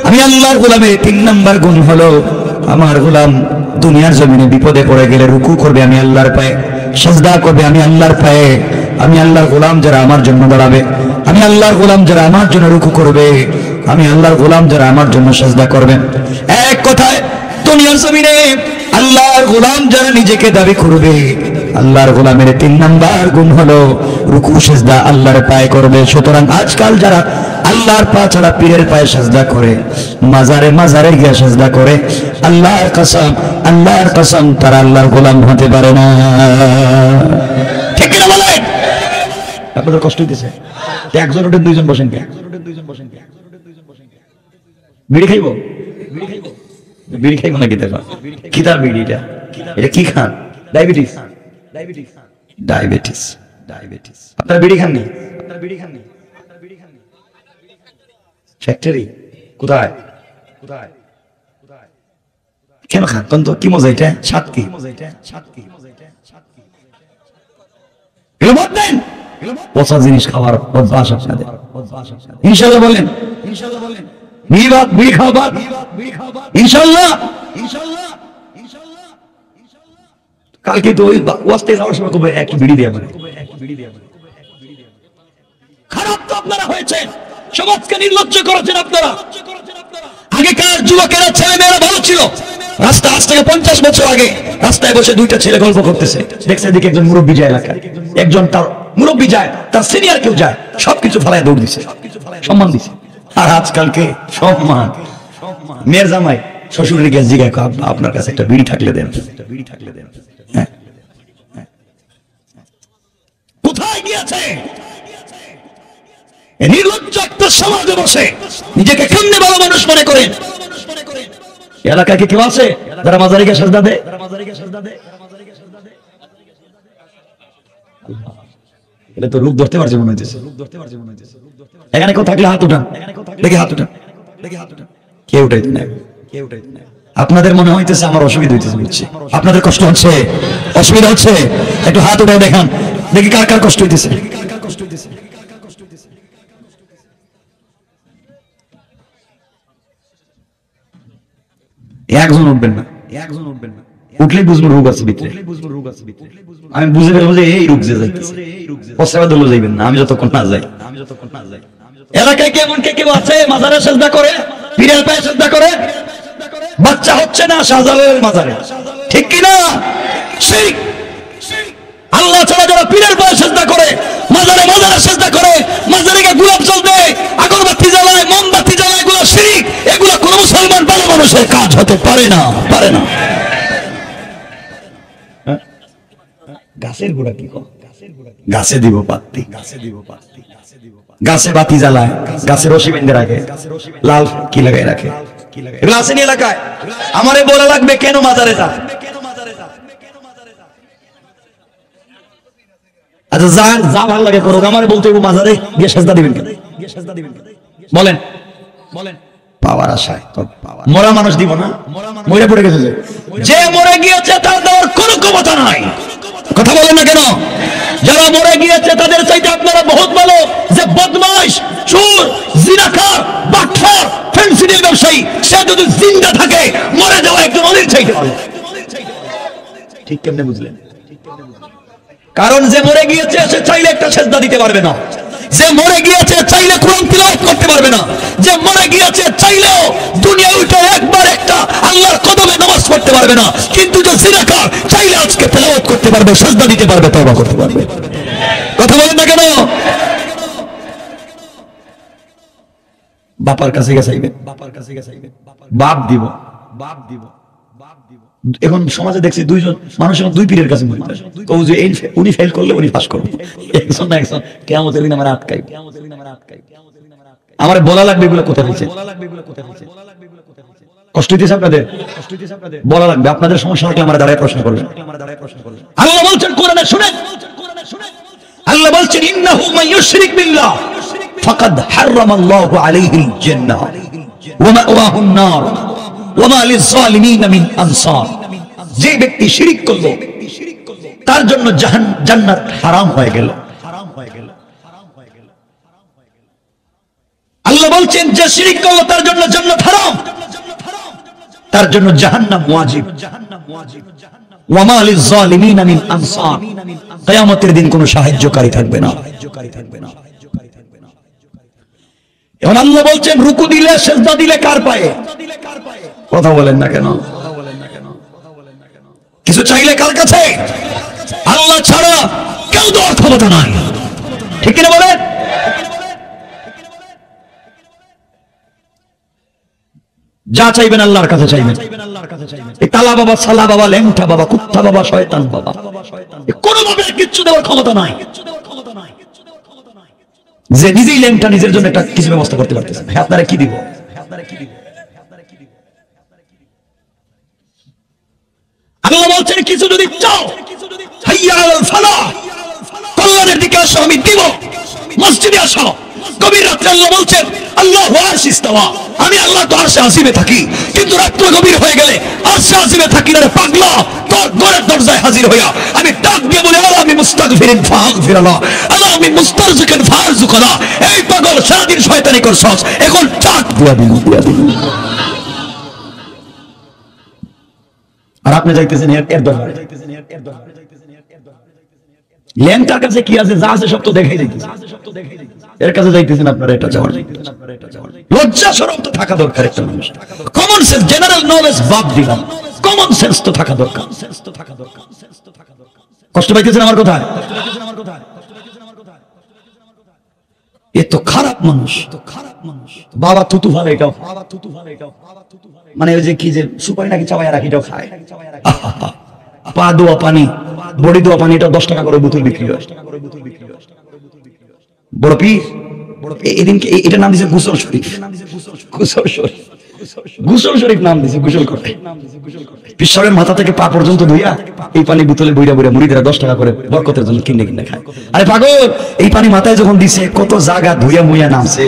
Speaker 1: আমি আল্লাহর গোলামের 3 নম্বর গুণ হলো, আমার গোলাম দুনিয়ার জমিনে বিপদে পড়ে গেলে রুকু করবে আমি আল্লাহর পায়ে, সিজদা করবে আমি আল্লাহর পায়ে। আমি আল্লাহর গোলাম যারা আমার জন্য দাঁড়াবে, আমি আল্লাহর গোলাম যারা আমার জন্য রুকু করবে, আমি আল্লাহর গোলাম যারা আমার জন্য সিজদা করবে। এক কথায় দুনিয়ার জমিনে আল্লাহর গোলাম যারা নিজেকে দাবি করবে, আল্লাহর গোলামের 3 নম্বর গুণ হলো রুকু সিজদা আল্লাহর পায়ে করবে। সুতরাং আজকাল যারা আল্লাহর পা ছাড়া পীরের পায়ে সিজদা করে, মাজারে গিয়ে সিজদা করে, আল্লাহর কসম তারা আল্লাহর গোলাম হতে পারে না। ঠিক না বলেন? আপনাদের কষ্ট হইতেছে? 1 জন ওঠেন, 2 জন বসেন কে? বিড়ি খাইবো? বিড়ি খাইবো নাকি? দেখো কি তার বিড়িটা, এটা কি খান? Diabetes, diabetes, diabetes. আপনারা বিড়ি খাননি? ফ্যাক্টরি কোথায়? কেন খান? কোন তো কি মজা এটা? স্বাদ কি? পচা জিনিস খাওয়ার অভ্যাস আপনাদের। ইনশাআল্লাহ বলেন, বিড়ি খাওয়ার ইনশাআল্লাহ। কালকে তো ওই ওয়াস্তে যাওয়ার সময় কবে একটু বিড়ি দিয়ে মানে খারাপ তো আপনারা হয়েছে, সমাজকে নির্লজ্জ করেছেন আপনারা। আগেকার যুবকেরা, ছেলে মেয়েরা ভালো ছিল। রাস্তা আজ থেকে 50 বছর আগে রাস্তায় বসে দুইটা ছেলে গল্প করতেছে, দেখছে দিকে একজন মুরব্বী যায় এলাকায়, একজন তার মুরব্বী যায়, তার সিনিয়র কেউ যায়, সবকিছু ফেলায় দৌড় দিছে, সম্মান দিছে। আর আজকালকে সম্মান, মেয়ের জামাই শ্বশুরের কাছে জিজ্ঞাসা করে, আপনার কাছে একটা বিড়ি থাকলে দেন। কোথায় গিয়েছে নির্লজ্জ একটা সমাজে বসে নিজেকে কেমনে ভালো মানুষ মনে করেন? এলাকায় কি কেউ আছে যারা মাজারিকে সাজদা দেয়? এটা তো রূপ ধরতে পারছে মনে হচ্ছে। এখানে কেউ থাকলে হাত উঠান, দেখি হাত উঠান, কেউ উঠাইতে না। আপনাদের মনে হইতেছে আমার অসুবিধা হইতেছে, বুঝছি আপনাদের কষ্ট হচ্ছে, অসুবিধা হচ্ছে, একটু হাত উঠাই দেখান, দেখি কার কার কষ্ট হইতেছে। একজন উঠবেন না, উঠলেই বুঝবো রোগ আছে ভিতরে। আমি বুঝে ফেলবো যে এই রোগ যে যাইতেছে, প্রস্রাবে দলে যাইবেন না আমি যতক্ষণ না যাই। এলাকায় কেমন কে কেউ আছে মাজারে সেজদা করে, পীরের পায়ে সেজদা করে, বাচ্চা হচ্ছে না শাহজালালের মাজারে, ঠিক কিনা? শিরক। আল্লাহ ছাড়া যারা পীরের পায়ে সেজদা করে, মাজারে সেজদা করে, মাজারে গোলাপ জল দেয়, আগরবাতি জ্বালায়, মোমবাতি জ্বালায়, এগুলো শিরক। এগুলো কোন মুসলমান ভালো মানুষের কাজ হতে পারে না, পারে না। গাছের গোড়া কি কর? গাছে দিব পাত্তি, গাছে বাতি জ্বালায়, গাছে রশি বেঁধে রাখে, লাল কি লাগাই রাখে, এগুলো আসেনি এলাকায়। আমারে বলা লাগবে কেন মাজারে যা? আচ্ছা যান, যা ভালো লাগে করুক, আমারে বলতে মাজারে গিয়ে সেজদা দিবেন কেন? বলেন, পাওয়ার আশায় মরা মানুষ দিব না, মরে পড়ে গেছে। যে মরে গিয়েছে তার দেওয়ার কোনো ক্ষমতা নাই। কথা বলেন না কেন? যারা মরে গিয়েছে তাদের চাইতে আপনারা বহুত ভালো। যে বদমাশ, চোর, জিনাকার, বাটফার, ফেন্সিডিল ব্যবসায়ী, সে যদি জিন্দা থাকে মরে যাওয়া একজন অলির চাইতে ভালো। ঠিক কেমনে বুঝলেন? কারণ যে মরে গিয়েছে সে চাইলে একটা সেজদা দিতে পারবে না, যে মরে গিয়েছে চাইলে কোরআন তিলাওয়াত করতে পারবে না, যে মরে গিয়েছে চাইলেও দুনিয়া উঠে একবার একটা আল্লাহর কদমে নামাজ পড়তে পারবে না। কিন্তু যে জিনাকার চাইলে আজকে তিলাওয়াত করতে পারবে, সেজদা দিতে পারবে, তওবা করতে পারবে। কথা বলেন না কেন? বাবার কাছে গেছাইবেন, বাপ দিব। এখন সমাজে দেখছি দুইজন মানুষ এখন দুই পীরের কাছে মরে যায়। উনি ফেল করলে উনি পাস করবে, একজন না একজন কিয়ামতের দিন আমার আটকাই। আমার বলা লাগবে এগুলো কোথায় হয়েছে। কষ্ট হইতেছে আপনাদের? বলা লাগবে। আপনাদের সমস্যা হলে আমার দাঁড়ায় প্রশ্ন করবেন। আল্লাহ বলছেন কোরআনে, শুনেন, আল্লাহ বলছেন ইন্নাহু মান ইউশরিক বিল্লাহ ফাকাদ হারামাল্লাহু আলাইহিল জান্নাহ ওয়া মাওয়াহুন নার ওয়া মা লিয-যালিমিন মিন আনসার। যে ব্যক্তি শিরক করলো তার জন্য জান্নাত হারাম হয়ে গেল। আল্লাহ বলছেন যে শিরক করলো তার জন্য জান্নাত হারাম, তার জন্য জাহান্নাম ওয়াজিব। ওয়া মা লিয-যালিমিন মিন আনসার। কিয়ামতের দিন কোনো সাহায্যকারী থাকবে না। এখন আল্লাহ বলছেন রুকু দিলে, সিজদা দিলে কার পায়ে? কথা বলেন না কেন? কিছু চাইলে কার কাছে? আল্লাহ ছাড়া কেউ দেওয়ার ক্ষমতা নাই, ঠিক কিনা বলেন? যা চাইবেন আল্লাহর কাছে চাইবেন। এই তালা বাবা, সালা বাবা, লেংটা বাবা, কুত্তা বাবা, শয়তান বাবা, কোনোভাবে কিচ্ছু দেওয়ার ক্ষমতা নাই। যে নিজেই লেংটা, নিজের জন্য একটা কিছু ব্যবস্থা করতে পারতেছেন, আপনারা কি দিব? বলছেন কিছু যদি চাও হাইয়া আলাল ফালাহ, কল্যাণের দিকে আসো, আমি দিব। মসজিদে আসো। গভীর রাত্রে আল্লাহ বলছেন আল্লাহু আরশে ইস্তাওয়া, আমি আল্লাহ তো আরশে আজিমে থাকি, কিন্তু রাত্র গভীর হয়ে গেলে আরশে আজিমে থাকি না রে পাগলা। তোর ঘরের দরজায় হাজির হইয়া আমি ডাক দিয়ে বলি আল্লাহ আমি মুস্তাগফিরিন ফাগফিরাল্লাহ, আল্লাহ আমি মুস্তারজিকিন ফারজুকাল্লাহ। এই পাগল সারাদিন শয়তানি করছস, এখন ডাক দিয়া দিন। আর আপনি যাইতেছেন এর দরবারে, ল্যাংটার কাছে কি আছে, যা আছে সব তো দেখাই যাইতেছে, এর কাছে যাইতেছেন আপনারা। এটা যাওয়ার লজ্জা শরম তো থাকা দরকার একটা মানুষ। কমন সেন্স, জেনারেল নলেজ বাদ দিলাম, কমন সেন্স তো থাকা দরকার। কষ্ট পাইতেছেন আমার কথায়? এ তো খারাপ মানুষ, বাবা থুতু ফালে এটাও, মানে ওই যে কি যে সুপারি নাকি চাবাইয়া রাখি এটাও খায়। পা দোয়া পানি, বডি দোয়া পানি, এটা 10 টাকা করে বোতল বিক্রি হয়। বড় পীর এদিনকে এটার নাম দিয়েছে গোসল শরীফ, গোসল শরীফ, গোসল শরীফ নাম দিয়েছে, গোসল করতে। পিসাবের মাথা থেকে পা পর্যন্ত ধুইয়া এই পানি বোতলে বইরা বইরা মুড়িদেরা 10 টাকা করে বরকতের জন্য কিনে কিনে খায়। আরে পাগল, এই পানি মাথায় যখন দিছে কত জায়গা ধুইয়া মুইয়া নামছে।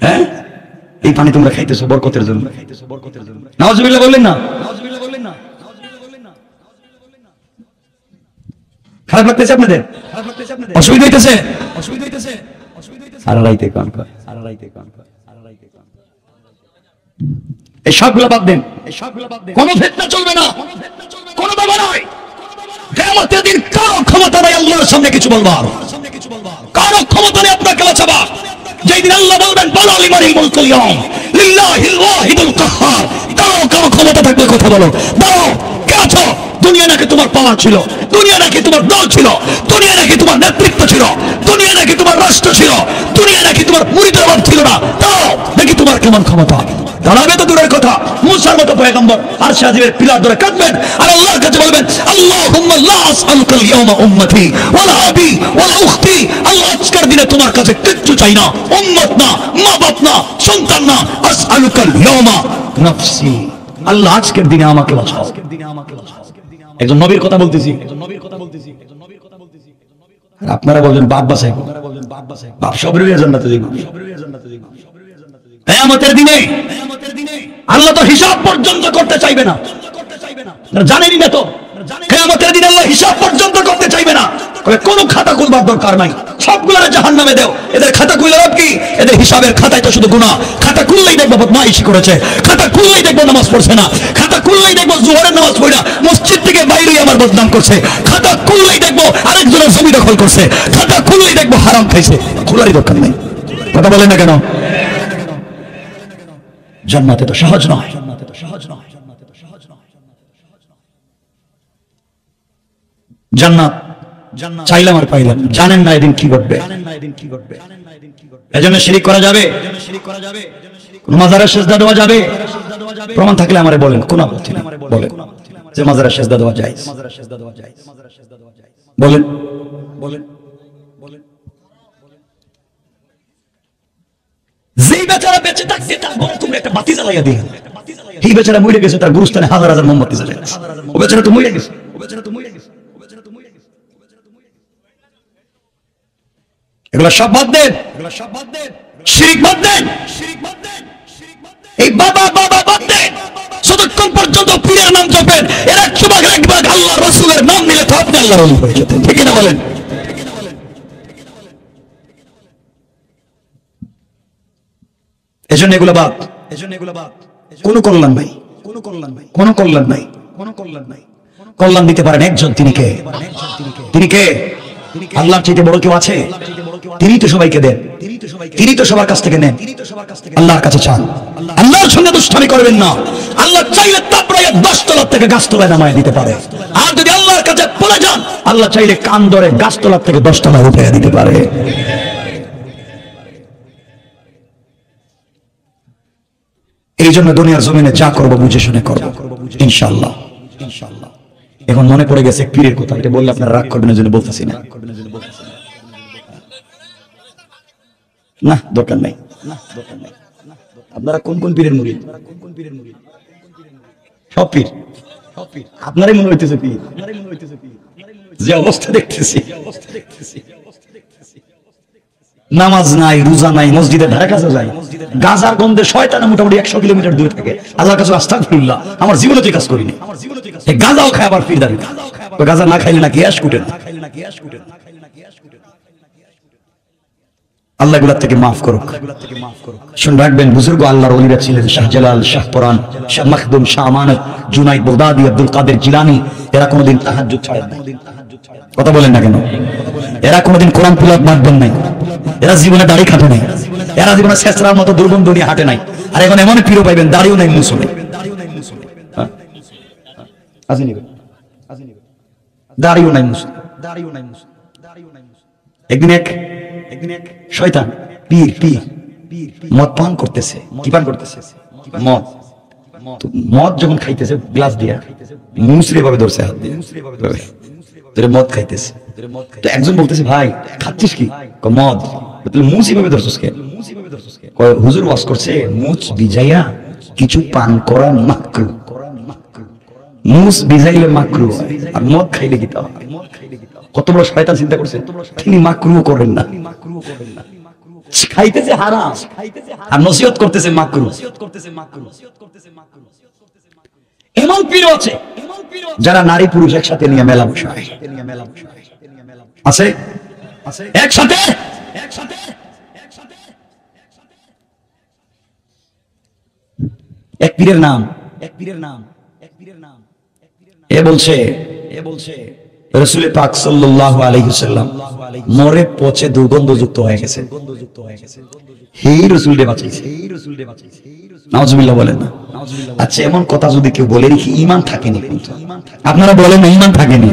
Speaker 1: হ্যাঁ, এই পানি তোমরা খাইতেছো বরকতের জন্য। নাউজুবিল্লাহ বললেন না? খারাপ লাগতেছে আপনাদের? অসুবিধা হইতেছে? এই সবগুলো বাদ দেন, কোন ফিতনা চলবে না, কোন বাবা নয়। কিয়ামতের দিন কারো ক্ষমতা নাই আল্লাহর সামনে কিছু বলবার, কারো ক্ষমতা নেই আপনাকে বাঁচাবার। যেই দিন আল্লাহ বলবেন বলো লিমানিল মুলকুল ইয়াউম লিল্লাহিল ওয়াহিদুল কাহ্হার, কারো ক্ষমতা থাকলে কথা বলো, দাও কে আছো? দুনিয়া নাকি তোমার পাওয়ার ছিল, দুনিয়া নাকি তোমার দল ছিল, দুনিয়া নাকি তোমার নেতৃত্ব ছিল, দুনিয়া নাকি তোমার রাষ্ট্র ছিল, দুনিয়া নাকি তোমার মুরিদের অভাব ছিল না, দাও দেখি তোমার কেমন ক্ষমতা। দাঁড়াবে তো দূরের কথা, মুসার মতো পয়গম্বর আরশে আজিমের পিলার ধরে কাঁদবেন আর আল্লাহর কাছে বলবেন আল্লাহুম্মা লা আসআলুকাল ইয়াওমা উম্মতি ওয়ালা আবি ওয়ালা উখতি, আল্লাহ আজকের দিনে তোমার কাছে কিচ্ছু চাই না, উম্মত না, মা বাপ না, সন্তান না, আসআলুকাল ইয়াওমা নাফসি, আল্লাহ আজকের দিনে আমাকে বাঁচাও। একজন নবীর কথা বলতেছি, আপনারা বলবেন বাপ বাঁচাই, বাপ সবরে জান্নাতে যাইব। কিয়ামতের দিনে আল্লাহ তো হিসাব পর্যন্ত করতে চাইবে না, জানেনই না তো? কিয়ামতের দিনে আল্লাহ হিসাব পর্যন্ত করতে চাইবে না, কোন খাতা খুলবার দরকার নাই, সবগুলোরে জাহান্নামে দাও। এদের খাতা খুলে লাভ কি? এদের হিসাবের খাতায় তো শুধু গুনাহ। খাতা খুললেই দেখবো বদমাইশি করেছে, খাতা খুললেই দেখবো নামাজ পড়ছে না, খাতা খুললেই দেখবো জোহরের নামাজ পড়া মসজিদ থেকে বাইরে আমার বদনাম করছে, খাতা খুললেই দেখবো আরেকজনের জমি দখল করছে, খাতা খুললেই দেখবো হারাম খাইছে। খোলারই দরকার নাই, কথা বলেন না কেন? জান্নাতে তো সহজ নয়, জান্নাত চাইলাম আর পাইলাম, জানেন না এদিন কি ঘটবে। এজন্য শিরিক করা যাবে? মাজারে সেজদা দেওয়া যাবে? প্রমাণ থাকলে আমারে বলেন, কোন আপত্তি নেই, বলেন যে মাজারে সেজদা দেওয়া যায়, বলেন বলেন। যেই বেচারা বেঁচে থাকতে তার ঘরে তুমি একটা বাতি জ্বালাইয়া দিই, এই বেচারা মরে গেছে, তার গুরুস্থানে হাজার হাজার মোমবাতি জ্বালায়, ও বেচারা তো মরে গেছে। এগুলো সব বাদ দেন, শিরিক বাদ দেন, এই বাবা বাবা বাদ দেন। যতক্ষণ পর্যন্ত পীরের নাম জপেন, এর 100 ভাগের 1 ভাগ আল্লাহ রাসূলের নাম নিলে তো আপনি আল্লাহর ওলি হয়ে যেতেন, ঠিক না বলেন? এজন্য এগুলো বাদ, কোনো কল্যাণ নাই, কোনো কল্যাণ নাই। কল্যাণ দিতে পারেন একজন, তিনি কে? তিনি কে? আল্লাহর চাইতে বড় কেউ আছে? তিনি তো সবাইকে দেন, তিনি তো সবার কাছ থেকে নেন, আল্লাহর কাছে চান। আল্লাহর সঙ্গে দুষ্টামি করবেন না। আল্লাহ চাইলে তাপড়াইয়া 10 তলা থেকে গাছতলায় নামায় দিতে পারে, আর যদি আল্লাহর কাছে পড়ে যান, আল্লাহ চাইলে কান ধরে গাছতলা থেকে 10 তলায় উঠে দিতে পারে। এই জন্য দুনিয়ার জমিনে যা করবো বুঝে শুনে করবো ইনশাআল্লাহ। এখন মনে পড়ে গেছে পীরের কথা, এটা বললে আপনারা রাগ করবেন, জন্য বলতেছি না, না দরকার নাই। আপনারা কোন কোন পীরের মুরিদ? সব পীর। আপনারই মনে হইতেছে পীর, যে অবস্থা দেখতেছি। নামাজ নাই, রোজা নাই, মসজিদের ধারে কাছে যায়, গাজার গন্ধে শয়তানে মোটামুটি 100 কিলোমিটার দূরে থাকে। আল্লাহর কাছে আস্তাগফিরুল্লাহ, আমার জীবনে তো কাজ করিনি। এই গাজাও খায় আবার পীর দাঁড়িয়ে। গাজা না খাইলে না গ্যাস কুটে না। আল্লাহ গুলা থেকে মাফ করুক। শুন রাখবেন, বুজুর্গ আল্লাহর ওলিরা ছিলেন শাহজালাল, শাহ পরান, শাহ মখদুম, শাহ আমানত, জুনাইদ বাগদাদি, আব্দুল কাদের জিলানী। এরা কোনোদিন তাহাজ্জুদ ছাড়েন না। কথা বলেন না কেন? এরা কোনোদিন কোরআন তিলাওয়াত মারবেন নাই। এরা জীবনে দাড়ি কাটে নাই। এরা জীবনে শেষরার মতো দুর্গন্ধ নিয়ে হাঁটে নাই। আর এখন এমন পিরো পাইবেন, দাড়িও নাই, মুছও নাই। দাড়িও নাই, মুছও একদিন এক শয়তান পীর মদ পান করতেছে। কি পান করতেছে? মদ। মদ যখন খাইতেছে গ্লাস দিয়া মুসরে ভাবে ধরছে, হাত দিয়ে মদ খাইতেছে। তো একজন বলতেছে, ভাই খাচ্ছিস কি? মদ। মুস ভাবে ধরছিস কে? হুজুর ওয়াজ করছে, মুচ বিজাইয়া কিছু পান করা মাকরু। মুস বিজাইলে মাকরু, আর মদ খাইলে কি তা? কত বড় শয়তান চিন্তা করছে, তিনি মাকরু করেন না, খাইতেছে হারাম আর নসিহত করতেছে মাকরু। এমন পীর আছে যারা নারী পুরুষ একসাথে নিয়ে মেলা বসায়। আছে একসাথে। এক পীরের নাম এ বলছে রাসূল পাক সাল্লাল্লাহু আলাইহি ওয়াসাল্লাম মরে পচে দুর্গন্ধযুক্ত হয়ে গেছে। এই রাসূল দে বাঁচাইছে। নাউজুবিল্লাহ বলেন না? আচ্ছা, এমন কথা যদি কেউ বলে, রেখে ঈমান থাকেনি। কিন্তু আপনারা বলেন না ঈমান থাকেনি।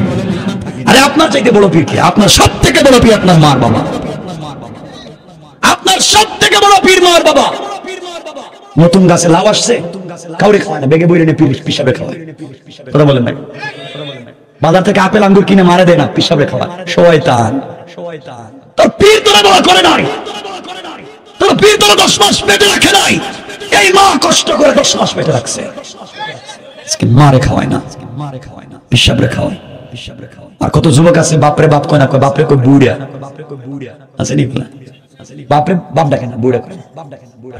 Speaker 1: আরে আপনার চাইতে বড় পীর কে? আপনার সবথেকে বড় পীর আপনার মার বাবা। আপনার সবথেকে বড় পীর মার বাবা। নতুন গাছে লাউ আসছে, কাউরে খাওয়ায় না, বেগে বইরে পিসাবে খাওয়ায়। কথা বলেন না? বাজার থেকে আপেল আঙ্গুর কিনে মারা দেয় না, পিসাবে খাওয়ায়। শয়তান। তোর পীর তোরা বড় করে নাই, তোর পীর তোরা 10 মাস পেটে রাখে নাই। এই মা কষ্ট করে 10 মাস পেটে রাখছে, মারে খাওয়ায় না, পিসাবে খাওয়ায়। আর কত যুবক আছে বাপরে বাপ কয় না, কয় বাপরে কয় বুড়া। আছে নি? বাপরে বাপ ডাকে না, বুড়া কয়।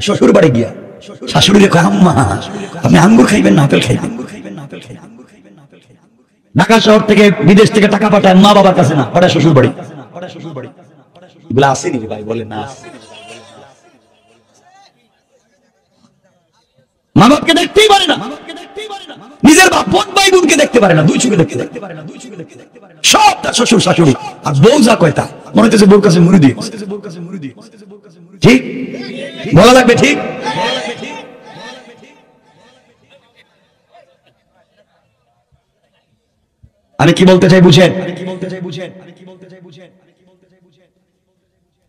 Speaker 1: শ্বশুর বাড়ি গিয়া শাশুড়ি কয়, আম্মা আপনি আঙ্গুর খাইবেন না আপেল খাইবেন? ঢাকা শহর থেকে বিদেশ থেকে টাকা পাঠায় মা বাবার কাছে না, পাঠায় শ্বশুর বাড়ি। এগুলো আসেনি ভাই? বলেন না। মা বাপকে দেখতেই পারে না, নিজের বাপ ভাই বোনকে দেখতে পারে না, দুই চোখে দেখতে পারে না। সব তার শ্বশুর শাশুড়ি। আর বউ যা কয় তা মনে হচ্ছে বউর কাছে মুড়ি দিয়ে। ঠিক বলা লাগবে? ঠিক। আমি কি বলতে চাই বুঝেন?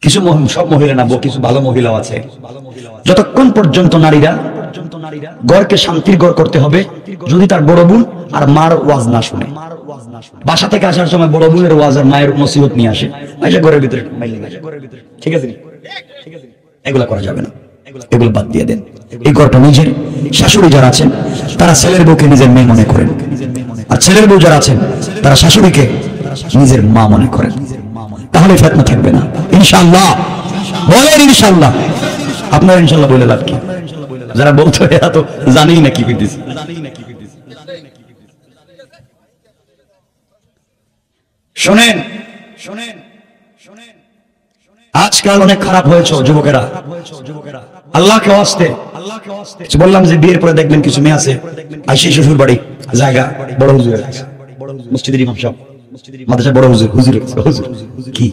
Speaker 1: কিছু সব মহিলা না, কিছু ভালো মহিলাও আছে। যতক্ষণ পর্যন্ত নারীরা ঘরকে শান্তির ঘর করতে হবে, যদি তার বড় বোন আর মার ওয়াজ না শুনে। বাসা থেকে আসার সময় বড় বোনের ওয়াজ আর মায়ের নসিহত নিয়ে আসে, ঘরের ভিতরে। ঠিক আছে? এগুলা করা যাবে না, এগুলো বাদ দিয়ে দেন। এই ঘরটা নিজের। শাশুড়ি যারা আছেন তারা ছেলের বউকে নিজের মেয়ে মনে করেন, আর ছেলের বউ যারা আছেন তারা শাশুড়িকে নিজের মা মনে করেন। তাহলে ফিতনা থাকবে না ইনশাআল্লাহ। বলেন ইনশাআল্লাহ। আপনার ইনশাআল্লাহ বলে লাভ কি? যারা বলতো এরা তো জানেই না কি করতেছে। শোনেন, আজকাল অনেক খারাপ হয়েছে যুবকেরা। আল্লাহকে ওয়াস্তে বললাম যে বিয়ের পরে দেখবেন কিছু মেয়ে আছে আইসি শ্বশুর বাড়ি জায়গা বড় হুজুর, মসজিদের ইমাম সাহেব, মাদ্রাসা বড় হুজুর, হুজুর কি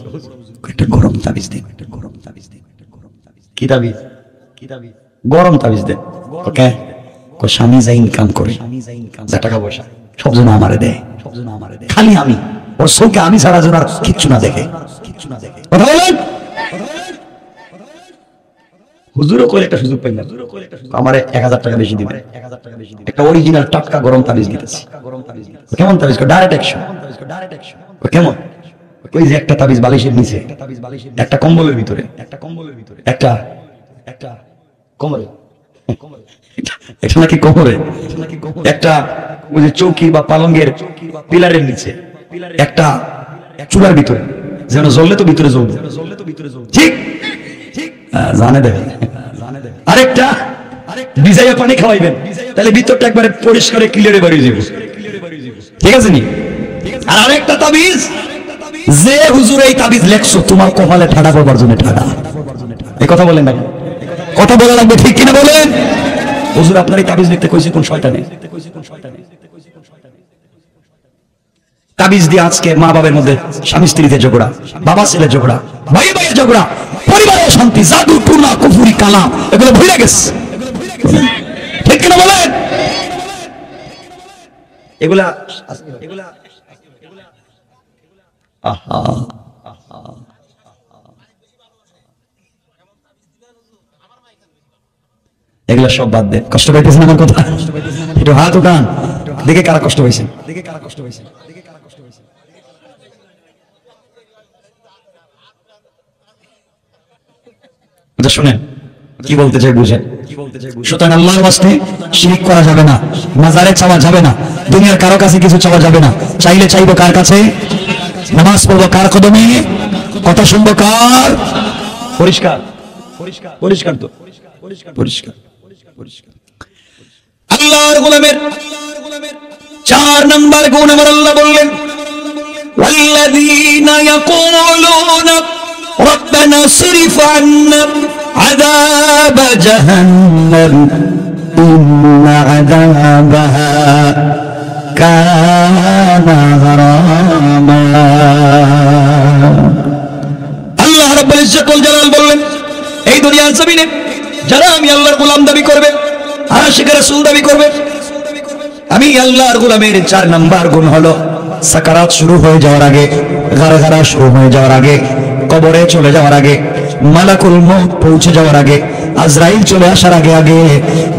Speaker 1: একটা গরম তাবিজ দেন, কি তাবিজ? গরম তাবিজ দেন। ওকে স্বামী যা ইনকাম করে, যা টাকা পয়সা সব যেন আমারে দেয়, খালি আমি ওর চোখে আমি ছাড়া যেন আর কিচ্ছু না দেখে। কথা বলেন। হুজুরও কইলে একটা সুযোগ পাইলাম, আমারে 1000 টাকা বেশি দিবেন, একটা অরিজিনাল টাটকা গরম তাবিজ দিতেছি। কেমন তাবিজ? Direct action. কেমন? ওই যে একটা তাবিজ বালিশের নিচে, একটা কম্বলের ভিতরে, একটা কমরে, এটা নাকি কমরে, একটা ওই যে চৌকি বা পালঙ্গের পিলারের নিচে একটা চুলার ভিতরে যেন জ্বললে তো ভিতরে জ্বলবে, ঠিক জানে দেবে। আরেকটা ভিজাইয়া পানি খাওয়াইবেন, তাহলে ভিতরটা একবারে পরিষ্কার ক্লিয়ারে বেরিয়ে যাবে, ঠিক আছে নি? আর আরেকটা তাবিজ, যে হুজুর এই তাবিজ লেখছো তোমার কপালে ঠাডা করবার জন্য ঠাডা। এই কথা বলেন না, কথা বলা লাগবে, ঠিক কিনা বলেন? হুজুর আপনার এই তাবিজ লিখতে কইছে কোন শয়তানে? তাবিজ দিয়ে আজকে মা বাবার মধ্যে স্বামী স্ত্রীতে ঝগড়া, বাবা ছেলে ঝগড়া, ভাই ভাইয়ের ঝগড়া, পরিবারের শান্তি, জাদু টুনা কুফুরি কালাম এগুলো ভুলে গেছে, ঠিক কিনা বলেন? এগুলা এগুলা সব বাদ দেন। কষ্ট পাইতেছেন আমার কথা? একটু হাত উঠান, দেখে কারা কষ্ট পাইছেন, দেখে কারা কষ্ট পাইছেন, দেখে কারা কষ্ট পাইছেন। শুনেন কি বলতে চাই, বুঝেন? সুতরাং আল্লাহর ওয়াস্তে শিরক করা যাবে না, মাজারে চাওয়া যাবে না, দুনিয়ার কারো কাছে কিছু চাওয়া যাবে না। চাইলে চাইবো কার কাছে? নামাজ পড়বো কার কদমে, কথা শুনবো কার? পরিষ্কার পরিষ্কার পরিষ্কার তো পরিষ্কার পরিষ্কার। আল্লাহর গোলামের 4 নাম্বার গুণ আমার আল্লাহ বললেন, ওয়াল্লাযীনা ইয়াকুলুনা রব্বানা সরিফ আন্না আযাব জাহান্নাম ইন্না আযাবাহা কানা গারামা। আল্লাহ রাব্বুল ইজ্জত ওয়াল জালাল বললেন, এই দুনিয়ার জমিনে যারা আমি আল্লাহর গোলাম দাবি করবে, আশিক রাসূল দাবি করবে, আমি আল্লাহর গোলামের 4 নাম্বার গুণ হলো সাকারাত শুরু হয়ে যাওয়ার আগে, গারগারা শুরু হয়ে যাওয়ার আগে, কবরে চলে যাওয়ার আগে, মালাকুল মউত পৌঁছে যাওয়ার আগে, আজরাইল চলে আসার আগে আগে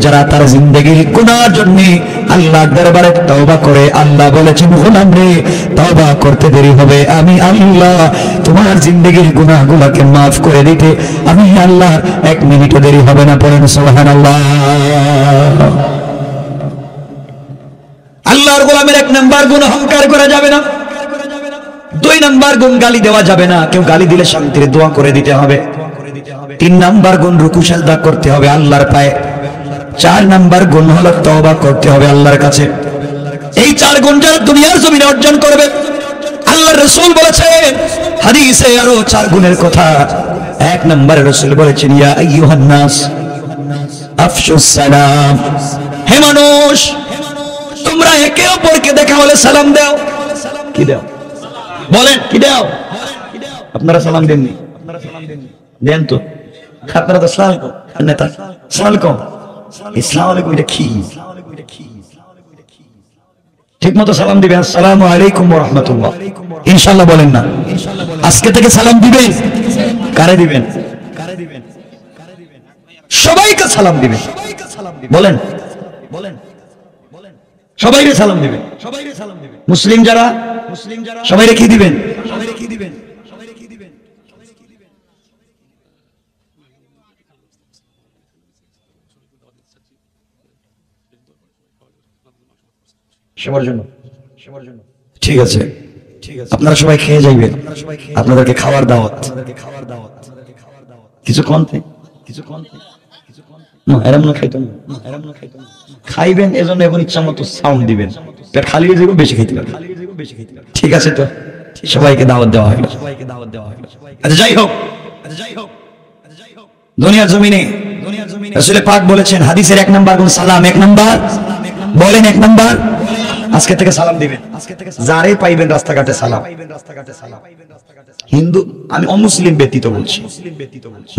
Speaker 1: যারা তার জিন্দেগির গুনার জন্য আল্লাহর দরবারে তওবা করে, আল্লাহ বলেছেন গোলাম রে তওবা করতে দেরি হবে, আমি আল্লাহ তোমার জিন্দেগির গুনাহগুলোকে মাফ করে দিতে আমি আল্লাহ 1 মিনিটও দেরি হবে না। পড়েন সুবহানাল্লাহ। আল্লাহর গোলামের 1 নাম্বার গুণ অহংকার করা যাবে না। 2 নাম্বার গুণ গালি দেওয়া যাবে না, কেউ গালি দিলে শান্তির দোয়া করে দিতে হবে। 3 নাম্বার গুণ রুকু সিজদা করতে হবে আল্লাহর পায়ে। 4 নাম্বার গুণ হলো তওবা করতে হবে আল্লাহর কাছে। এই 4 গুণ যারা দুনিয়ার জমিনে অর্জন করবে, আল্লাহর রাসূল বলেছেন হাদিসে আরো 4 গুণের কথা। 1 নম্বরে রাসূল বলেছেন, ইয়া আইয়ুহান নাস আফশুস সালাম, হে মানুষ তোমরা একে অপরকে দেখা হলে সালাম দাও। কি দাও বলেন, কি দাও? আপনারা সালাম দেননি? দেন তো, আপনারা তো সালাম কো নেতা সালাম কো, আসসালামু আলাইকুম এটা কি? ঠিক মতো সালাম দিবেন, আসসালামু আলাইকুম ওয়া রাহমাতুল্লাহ। ইনশাআল্লাহ বলেন না? আজকে থেকে সালাম দিবেন। কারে দিবেন? সবাইকে সালাম দিবেন। বলেন বলেন সবাইকে সালাম দিবেন। মুসলিম যারা সবাইকে কি দিবেন? সবার জন্য। ঠিক আছে, আপনারা সবাই খেয়ে যাইবেন, আপনাদেরকে খাওয়ার দাওয়াত। কিছু কমতে খাইবেন, এজন্য এখন ইচ্ছা মতো সাউন্ড দিবেন, পেট খালি হয়ে যাবে, বেশি খেতে পারবেন। ঠিক আছে তো, সবাইকে দাওয়াত দেওয়া হলো। আচ্ছা যাই হোক, দুনিয়ার জমিনে রাসূল পাক বলেছেন হাদিসের 1 নাম্বার গুণ সালাম। 1 নাম্বার বলেন, 1 নাম্বার আজকে থেকে সালাম দিবেন। যারে পাইবেন রাস্তাঘাটে সালাম। হিন্দু, আমি অমুসলিম ব্যতীত বলছি,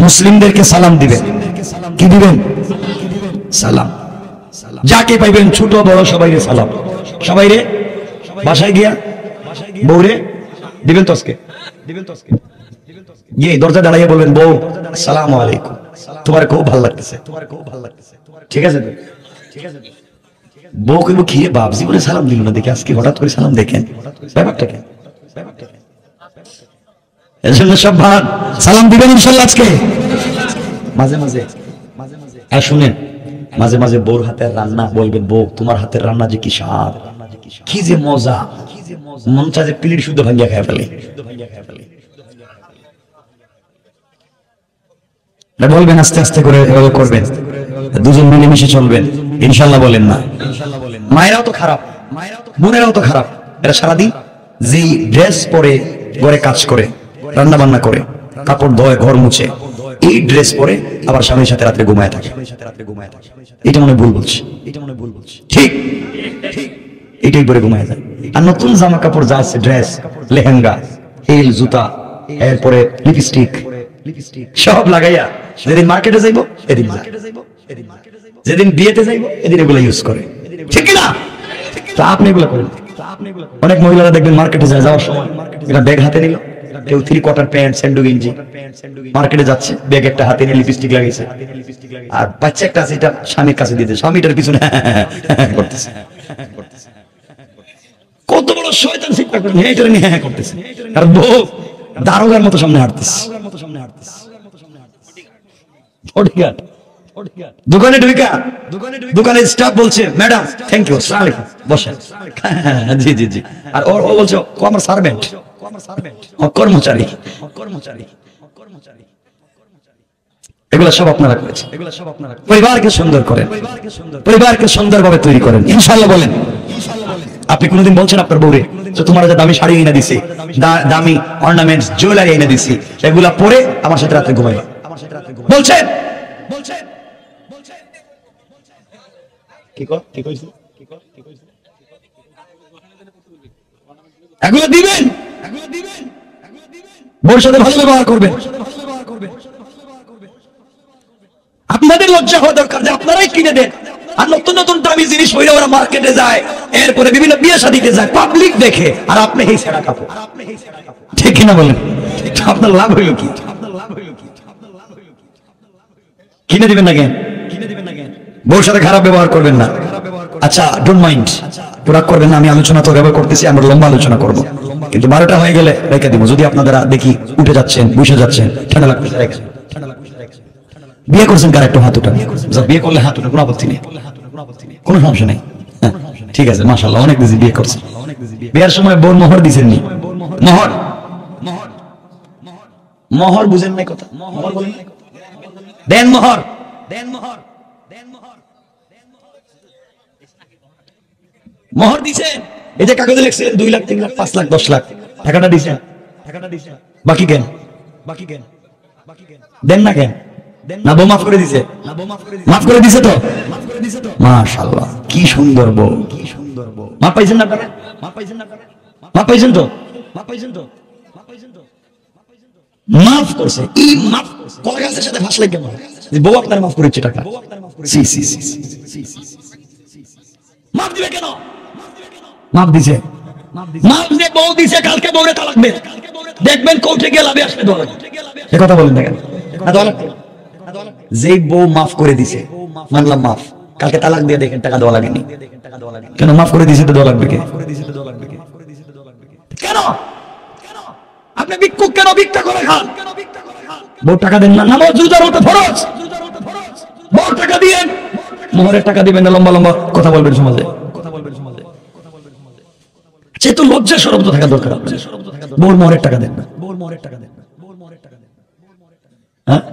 Speaker 1: মুসলিমদেরকে সালাম দিবেন। কি দিবেন? সালাম। যাকে পাইবেন ছোট বড় সবাইরে সালাম। সবাইরে বাসায় গিয়া বউরে দিবেন তো আজকে গিয়ে দরজা দাঁড়াইয়া বলবেন, বউ আসসালামু আলাইকুম, তোমার খুব ভালো লাগতেছে। ঠিক আছে? বউ কিন্তু কি বাপ জীবনে সালাম দিল না, দেখে আজকে হঠাৎ করে সালাম, দেখেন ব্যাপারটা কেন? এজন্য সব ভাগ সালাম দিবেন ইনশাআল্লাহ আজকে মাঝে মাঝে। আর শুনেন, মাঝে মাঝে বউর হাতের রান্না বলবেন, বউ তোমার হাতের রান্না যে কি স্বাদ, কি যে মজা, মন চায় যে প্লেট শুদ্ধ ভাঙ্গিয়া খেয়ে ফেলে। বলবেন আস্তে আস্তে করে এভাবে করবেন, দুজন মিলেমিশে চলবেন, ইনশাল্লাহ বলেন না। মায়েরাও তো খারাপ, বোনেরাও তো খারাপ, এরা সারাদিন যে ড্রেস পরে ঘরে কাজ করে, রান্না বান্না করে, কাপড় ধোয়, ঘর মুছে, এই ড্রেস পরে আবার স্বামীর সাথে রাত্রে ঘুমায় থাকে। এটা মনে ভুল বলছি, ঠিক এটাই পরে ঘুমায় যায়। আর নতুন জামা কাপড় যা আছে, ড্রেস, লেহেঙ্গা, হিল, জুতা, এরপরে লিপস্টিক সব লাগাইয়া যেদিন মার্কেটে যাইবো এদিন যায়, যেদিন বিয়েতে যাইবো এদিন এগুলো ইউজ করে, ঠিক না? তা আপনি এগুলো করেন। অনেক মহিলারা দেখবেন মার্কেটে যায়, যাওয়ার সময় এটা ব্যাগ হাতে নিল, কেউ 3/4 প্যান্ট, স্যান্ডো গেঞ্জি, মার্কেটে যাচ্ছে, ব্যাগ একটা হাতে নিয়ে লিপস্টিক লাগাইছে, আর বাচ্চা একটা আছে, এটা স্বামীর কাছে দিতে, স্বামীটার পিছনে করতেছে। কত বড় শয়তান শিক্ষা করেন, এটা নিয়ে করতেছে, আর বউ দারোগার মতো সামনে হাঁটতেছে। দোকানে ঢুকা, দোকানের স্টাফ বলছে, ম্যাডাম থ্যাংক ইউ, আসসালামু আলাইকুম, বসেন। জি জি জি। আর ও বলছে আমার সার্ভেন্ট, কর্মচারী। এগুলো সব আপনারা করেছেন। পরিবারকে সুন্দর করেন, পরিবারকে সুন্দরভাবে তৈরি করেন, ইনশাআল্লাহ বলেন। আপনি কোনোদিন বলছেন আপনার বউরে যে তোমার যে দামি শাড়ি এনে দিছি, দামি অর্নামেন্টস, জুয়েলারি এনে দিছি, এগুলা পরে আমার সাথে রাতে ঘুমাইবা, বলছেন? এগুলো দিবেন, বউর সাথে ভালো ব্যবহার করবেন। আপনাদের লজ্জা হওয়া দরকার যে আপনারাই কিনে দেন, আর নতুন নতুন দামি জিনিস হইলে ওরা মার্কেটে যায়, এরপরে বিভিন্ন বিয়ে শাদীতে যায়, পাবলিক দেখে, আর আপনি এই ছেঁড়া কাপড়, ঠিক কিনা বলেন? আপনার লাভ হইল কি? কিনে দিবেন না কেন? বউর সাথে খারাপ ব্যবহার করবেন না। আচ্ছা, ডোন্ট মাইন্ড, রাগ করবেন না, আমি আলোচনা তো ব্যবহার করতেছি, আমরা লম্বা আলোচনা করব, কিন্তু 12টা হয়ে গেলে রেখে দিব। যদি আপনারা দেখি উঠে যাচ্ছেন, বসে যাচ্ছেন, ঠান্ডা লাগতেছে, বিয়ে করছেন কার একটু হাত উঠান, বিয়ে করলে হাত উঠান, কোনো আপত্তি নেই, কোনো সমস্যা নেই, ঠিক আছে, মাশাআল্লাহ, অনেক বেশি বিয়ে করছেন। বিয়ের সময় বোন মোহর দিছেননি? মোহর, মোহর বুঝেন নাই কথা, মোহর বলেন, দেন মোহর, মোহর দিছেন, এই যে কাগজে লিখছেন 2 লাখ, 3 লাখ, 5 লাখ, 10 লাখ, টাকাটা দিছেন, বাকি কেন? দেন না কেন? না বউ মাফ করে দিছে? মাফ করে দিছে তো, মাশাআল্লাহ, কি সুন্দর বউ। মাফ পাইছেন না আপনারা? মাফ পাইছেন তো? মাফ করছে, এই মাফ কলা গাছের সাথে ফাঁস লাগে কেমন? বউ আপনার মাফ করেছে টাকা, সি সি সি, মাফ দিবে কেন? মাফ দিছে, মাফ দিয়ে বউ দিছে, কালকে বউরে তালাক দেন, দেখবেন কোর্টে গিয়ে লাভে আসবে দোয়া লাগে। এ কথা বলেন না কেন? যে বউ মাফ করে দিছে, মানলাম মাফ, কালকে তালাক দিয়ে দেখেন টাকা দেওয়া লাগেনি কেন? মাফ করে দিছে তো দেওয়া লাগবে কেন? আপনি ভিক্ষুক কেন ভিক্ষা করে খান? বউ টাকা দেন না, নামাজ রোজার মতো ফরজ, বউ টাকা দিয়েন, মোহরের টাকা দিবেন না, লম্বা লম্বা কথা বলবেন সমাজে, যেহেতু লজ্জা শরম তো থাকা দরকার। বউর মোহরের টাকা দেন না, হ্যাঁ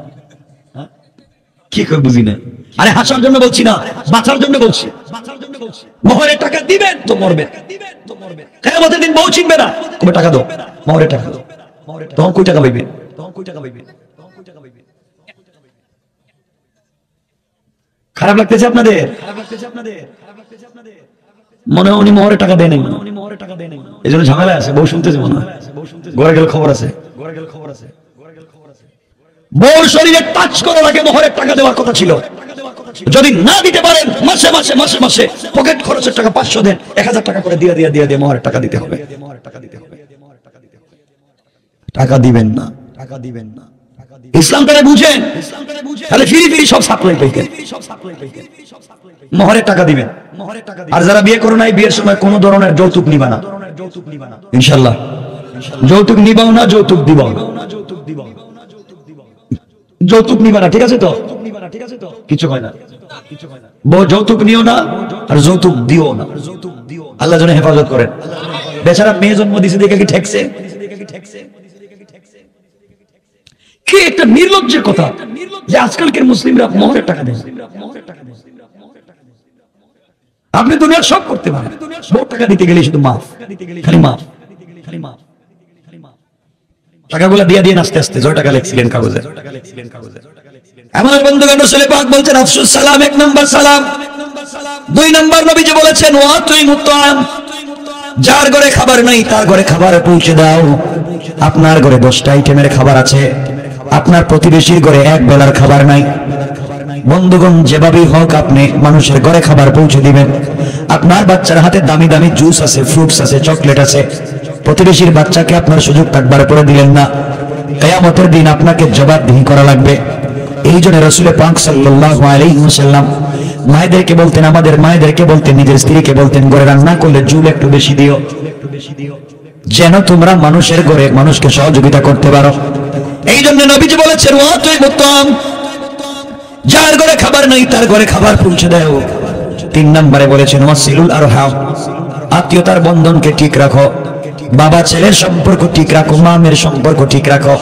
Speaker 1: কি করে বুঝি না? আরে হাসার জন্য বলছি না, বাঁচার জন্য বলছি। মোহরের টাকা দিবেন তো মরবেন, কিয়ামতের দিন বউ চিনবে না, তুমি টাকা দাও, মোহরের টাকা দাও, তখন কই টাকা পাইবেন? খারাপ লাগতেছে আপনাদের? মনে হয় উনি মোহরের টাকা দেয় নাই, এই জন্য ঝামেলা আছে। বউ শুনতেছে মনে হয়, ঘরে গেলে খবর আছে, বউর শরীরে টাচ করার আগে মোহরের টাকা দেওয়ার কথা ছিল। যদি না দিতে পারেন, মাসে মাসে মাসে মাসে পকেট খরচের টাকা 500 দেন, 1000 টাকা করে দিয়ে মোহরের টাকা দিতে হবে। টাকা দিবেন না, ইসলামটারে বুঝেন, তাহলে ফিরি ফিরি সব সাপ্লাই পাইতেন। মোহরের টাকা দিবেন। আর যারা বিয়ে করো নাই, বিয়ের সময় কোনো ধরনের যৌতুক নিবা না, ইনশাআল্লাহ। যৌতুক নিবাও না, যৌতুক দিবাও না। যৌতুক নিবা না, ঠিক আছে তো? কিছু হয় না, যৌতুক নিও না আর যৌতুক দিও না। আল্লাহ যেন হেফাজত করেন। বেচারা মেয়ে জন্ম দিছে দেখে কি ঠেকছে? কি একটা নির্লজ্জের কথা যে আজকালকার মুসলিমরা মোহরের টাকা দেয়। আপনি দুনিয়ার সব করতে পারেন, মোহর টাকা দিতে গেলে শুধু মাফ, খালি মাফ। টাকাগুলা দিয়ে দিয়ে আস্তে আস্তে জয় টাকা লিখছিলেন কাগজে। আমার বন্ধুগণ, রাসূল পাক বলছেন আফসুস সালাম, 1 নম্বর সালাম। 2 নম্বর নবীজি বলেছেন ওয়া তুইমুত তাআম, যার ঘরে খাবার নাই তার ঘরে খাবার পৌঁছে দাও। আপনার ঘরে 10টা আইটেমের খাবার আছে, আপনার প্রতিবেশীর ঘরে এক বেলার খাবার নাই। বন্ধুগণ, যেভাবেই হোক আপনি মানুষের ঘরে খাবার পৌঁছে দিবেন। আপনার বাচ্চার হাতে দামি দামি জুস আছে, ফ্রুটস আছে, চকলেট আছে, প্রতিবেশীর বাচ্চাকে আপনার সুযোগ থাকবার পরে দিলেন না, কিয়ামতের দিন আপনাকে জবাবদিহি করা লাগবে। এই জন্য রাসূল পাক সাল্লাল্লাহু আলাইহি ওয়াসাল্লাম মায়েদেরকে বলতেন, আমাদের মায়েদেরকে বলতেন, নিজের স্ত্রীকে বলতেন, ঘরে রান্না করলে জুল একটু বেশি দিও, যেন তোমরা মানুষের ঘরে মানুষকে সহযোগিতা করতে পারো। এই জন্য নবীজি বলেছেন ওয়া তুইমুত তাআম, যার ঘরে খাবার নাই তার ঘরে খাবার পৌঁছে দাও। 3 নম্বরে বলেছেন ওয়াসিলুল আরহাম, আত্মীয়তার বন্ধনকে ঠিক রাখো। বাবা ছেলের সম্পর্ক ঠিক রাখো, মা মেয়ের সম্পর্ক ঠিক রাখো,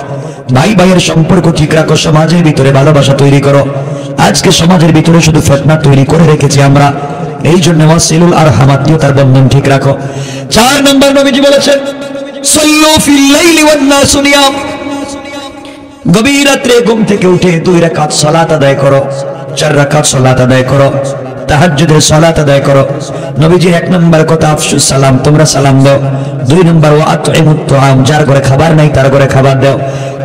Speaker 1: ভাই ভাইয়ের সম্পর্ক ঠিক রাখো, সমাজের ভিতরে ভালোবাসা তৈরি করো। আজকে সমাজের ভিতরে শুধু ফিতনা তৈরি করে রেখেছি আমরা, এই জন্য ওয়াসিলুল আরহাম, আত্মীয়তার বন্ধন ঠিক রাখো। 4 নম্বর নবীজি বলেছেন সাল্লু ফিল লাইলি ওয়ান নাসু নিয়াম, গভীর রাত্রে ঘুম থেকে উঠে 2 রাকাত সালাত আদায় করো, 4 রাকাত সালাত আদায় করো, তাহাজ্জুদের সালাত আদায় করো। নবীজির 1 নম্বর কথা আফসুস সালাম, তোমরা সালাম দাও। 2 নম্বর ওয়া আতইমুত তাআম, যার ঘরে খাবার নাই তার ঘরে খাবার দাও।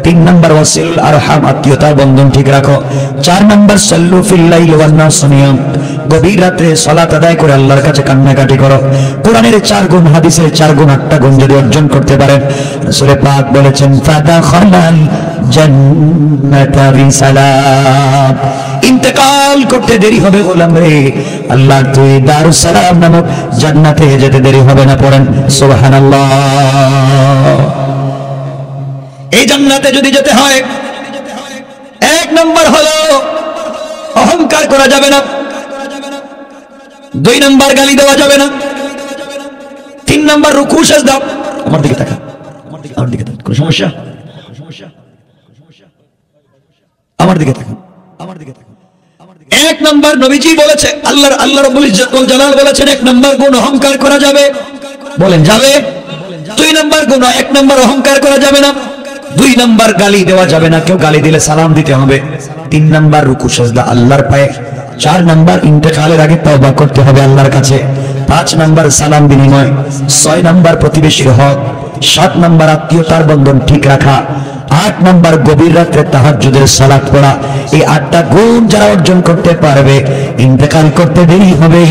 Speaker 1: 3 নম্বর ওয়াসিলুল আরহাম, আত্মীয়তার বন্ধন ঠিক রাখো। 4 নম্বর সাল্লু ফিল লাইলি ওয়ান নাসু নিয়াম, গভীর রাতে সালাত আদায় করে আল্লাহর কাছে কান্নাকাটি করো। কোরআনের 4 গুণ, হাদিসের 4 গুণ, 8টা গুণ যদি অর্জন করতে পারেন, রাসূল পাক বলেছেন ফাদাখালাল জান্নাতা বিসালাম, ইন্তেকাল করতে দেরি হবে গোলাম রে, আল্লাহ তুই দারুস সালাম নামক জান্নাতে যেতে দেরি হবে না। পড়েন সুবহানাল্লাহ। এই জান্নাতে যদি যেতে হয় 1 নম্বর হলো অহংকার করা যাবে না, 2 নম্বর গালি দেওয়া যাবে না, 3 নম্বর রুকু সিজদা। আমার দিকে তাকান, আমার দিকে তাকান, কোনো সমস্যা? আমার দিকে তাকান, আমার দিকে তাকান। 1 নম্বর নবীজি বলেছে, আল্লাহ রাব্বুল ইজ্জত ওয়াল জালাল বলেছেন 1 নম্বর গুণ অহংকার করা যাবে। বলেন যাবে? 2 নম্বর গুণ, 1 নম্বর অহংকার করা যাবে না, 2 নম্বর গালি দেওয়া যাবে না, কেউ গালি দিলে সালাম দিতে হবে, 3 নম্বর রুকু সিজদা আল্লাহর পায়ে, 4 নম্বর ইন্তেকালের আগে তওবা করতে হবে আল্লাহর কাছে, 5 নম্বর সালাম বিনিময়, 6 নম্বর প্রতিবেশীর হক, 7 নম্বর আত্মীয়তার বন্ধন ঠিক রাখা, 8 নম্বর গভীর রাতে তাহাজ্জুদের সালাত পড়া। এই 8টা গুণ যারা অর্জন করতে পারবে, ইন্তেকাল করতে দেরি হবে,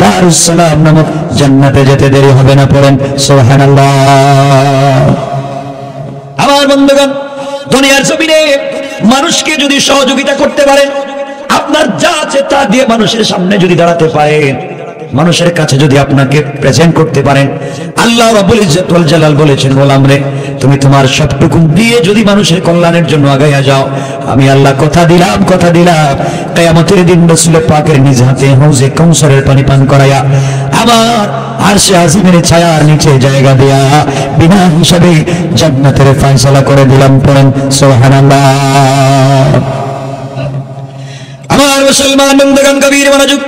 Speaker 1: দারুস সালাম নামক জান্নাতে যেতে দেরি হবে না। পড়েন সুবহানাল্লাহ। আমার বন্ধুগণ, দুনিয়ার জমিনে মানুষকে যদি সহযোগিতা করতে পারেন, আপনার যা আছে তা দিয়ে মানুষের সামনে যদি দাঁড়াতে পারেন, মানুষের কাছে যদি আপনাকে প্রেজেন্ট করতে পারেন, আল্লাহ রাব্বুল ইজ্জত ওয়াল জালাল বলেছেন গোলাম রে, তুমি তোমার সবটুকু দিয়ে যদি মানুষের কল্যাণের জন্য আগাইয়া যাও, আমি আল্লাহ কথা দিলাম কিয়ামতের দিন রাসূল পাকের নিজ হাতে হাউজে কাউসারের পানি পান করায়া আমার আরশে আজিমের ছায়ার নিচে জায়গা দেয়া বিনা হিসাবে জান্নাতের ফয়সালা করে দিলাম। পড়েন সুবহানাল্লাহ। আমার মুসলমান বন্ধুগণ, গভীর মনোযোগ,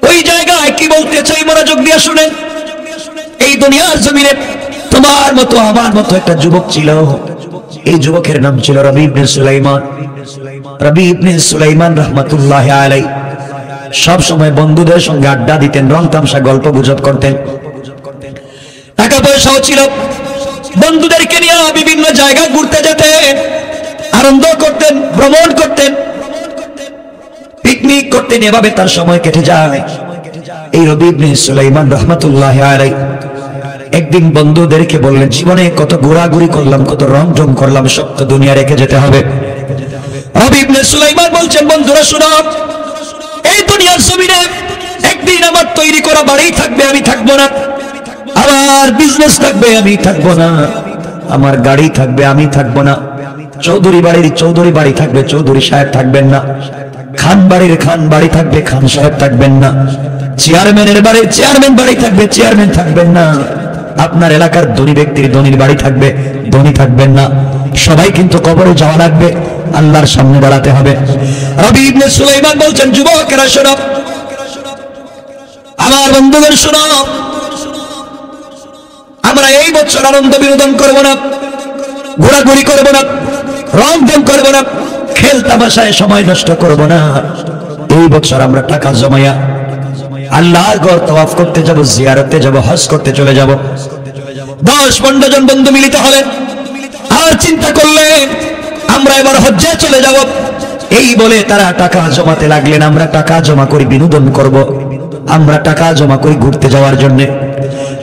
Speaker 1: ওই জায়গায় কি বলতে চাই মনোযোগ দিয়ে শুনেন। এই দুনিয়ার জমিনে তোমার মতো আমার মতো একটা যুবক ছিল, এই যুবকের নাম ছিল রবি ইবনে সুলাইমান। রবি ইবনে সুলাইমান রাহমাতুল্লাহি আলাইহি সব সময় বন্ধুদের সঙ্গে আড্ডা দিতেন, রং তামসা গল্প গুজব করতেন, টাকা পয়সাও ছিল, বন্ধুদেরকে নিয়ে বিভিন্ন জায়গা ঘুরতে যেতেন, আনন্দ করতেন, ভ্রমণ করতেন, পিকনিক করতেন, এভাবে তার সময় কেটে যায়। এই রবি ইবনে সুলাইমান রাহমাতুল্লাহি আলাইহি একদিন বন্ধুদেরকে বললেন, জীবনে কত ঘোরাঘুরি করলাম, কত রং জম করলাম, সব তো দুনিয়া রেখে যেতে হবে। রবি ইবনে সুলাইমান বলছেন, বন্ধুরা শুনো, এই দুনিয়ার জমিনে একদিন আমার তৈরি করা বাড়ি থাকবে, আমি থাকবো না, আমার বিজনেস থাকবে, আমি থাকবো না, আমার গাড়ি থাকবে, আমি থাকবো না, চৌধুরী বাড়ির চৌধুরী বাড়ি থাকবে, চৌধুরী সাহেব থাকবেন না। খান বাড়ির খান বাড়ি থাকবে, খান সাহেব থাকবেন না। চেয়ারম্যানের বাড়ির চেয়ারম্যান বাড়ি থাকবে, চেয়ারম্যান থাকবেন না। আপনার এলাকার ধনী ব্যক্তির ধনীর বাড়ি থাকবে, ধনী থাকবেন না। সবাই কিন্তু কবরে যাওয়া লাগবে, আল্লাহর সামনে দাঁড়াতে হবে। রবি ইবনে সুলাইমান বলছেন, যুবকেরা শোনো, আমার বন্ধুগণ শোনো, আমরা এই বছর আনন্দ বিনোদন করব না, ঘোরাঘুরি করব না, রংধন করব না, খেল তামাশায় সময় নষ্ট করব না। এই বছর আমরা টাকা জমাইয়া আল্লাহর ঘর তওয়াফ করতে যাব, জিয়ারতে যাব, হজ করতে চলে যাব। 10-15 জন বন্ধু মিলিত হলেন আর চিন্তা করলেন আমরা এবার হজ্জে চলে যাব। এই বলে তারা টাকা জমাতে লাগলেন। আমরা টাকা জমা করি বিনোদন করব, আমরা টাকা জমা করি ঘুরতে যাওয়ার জন্য।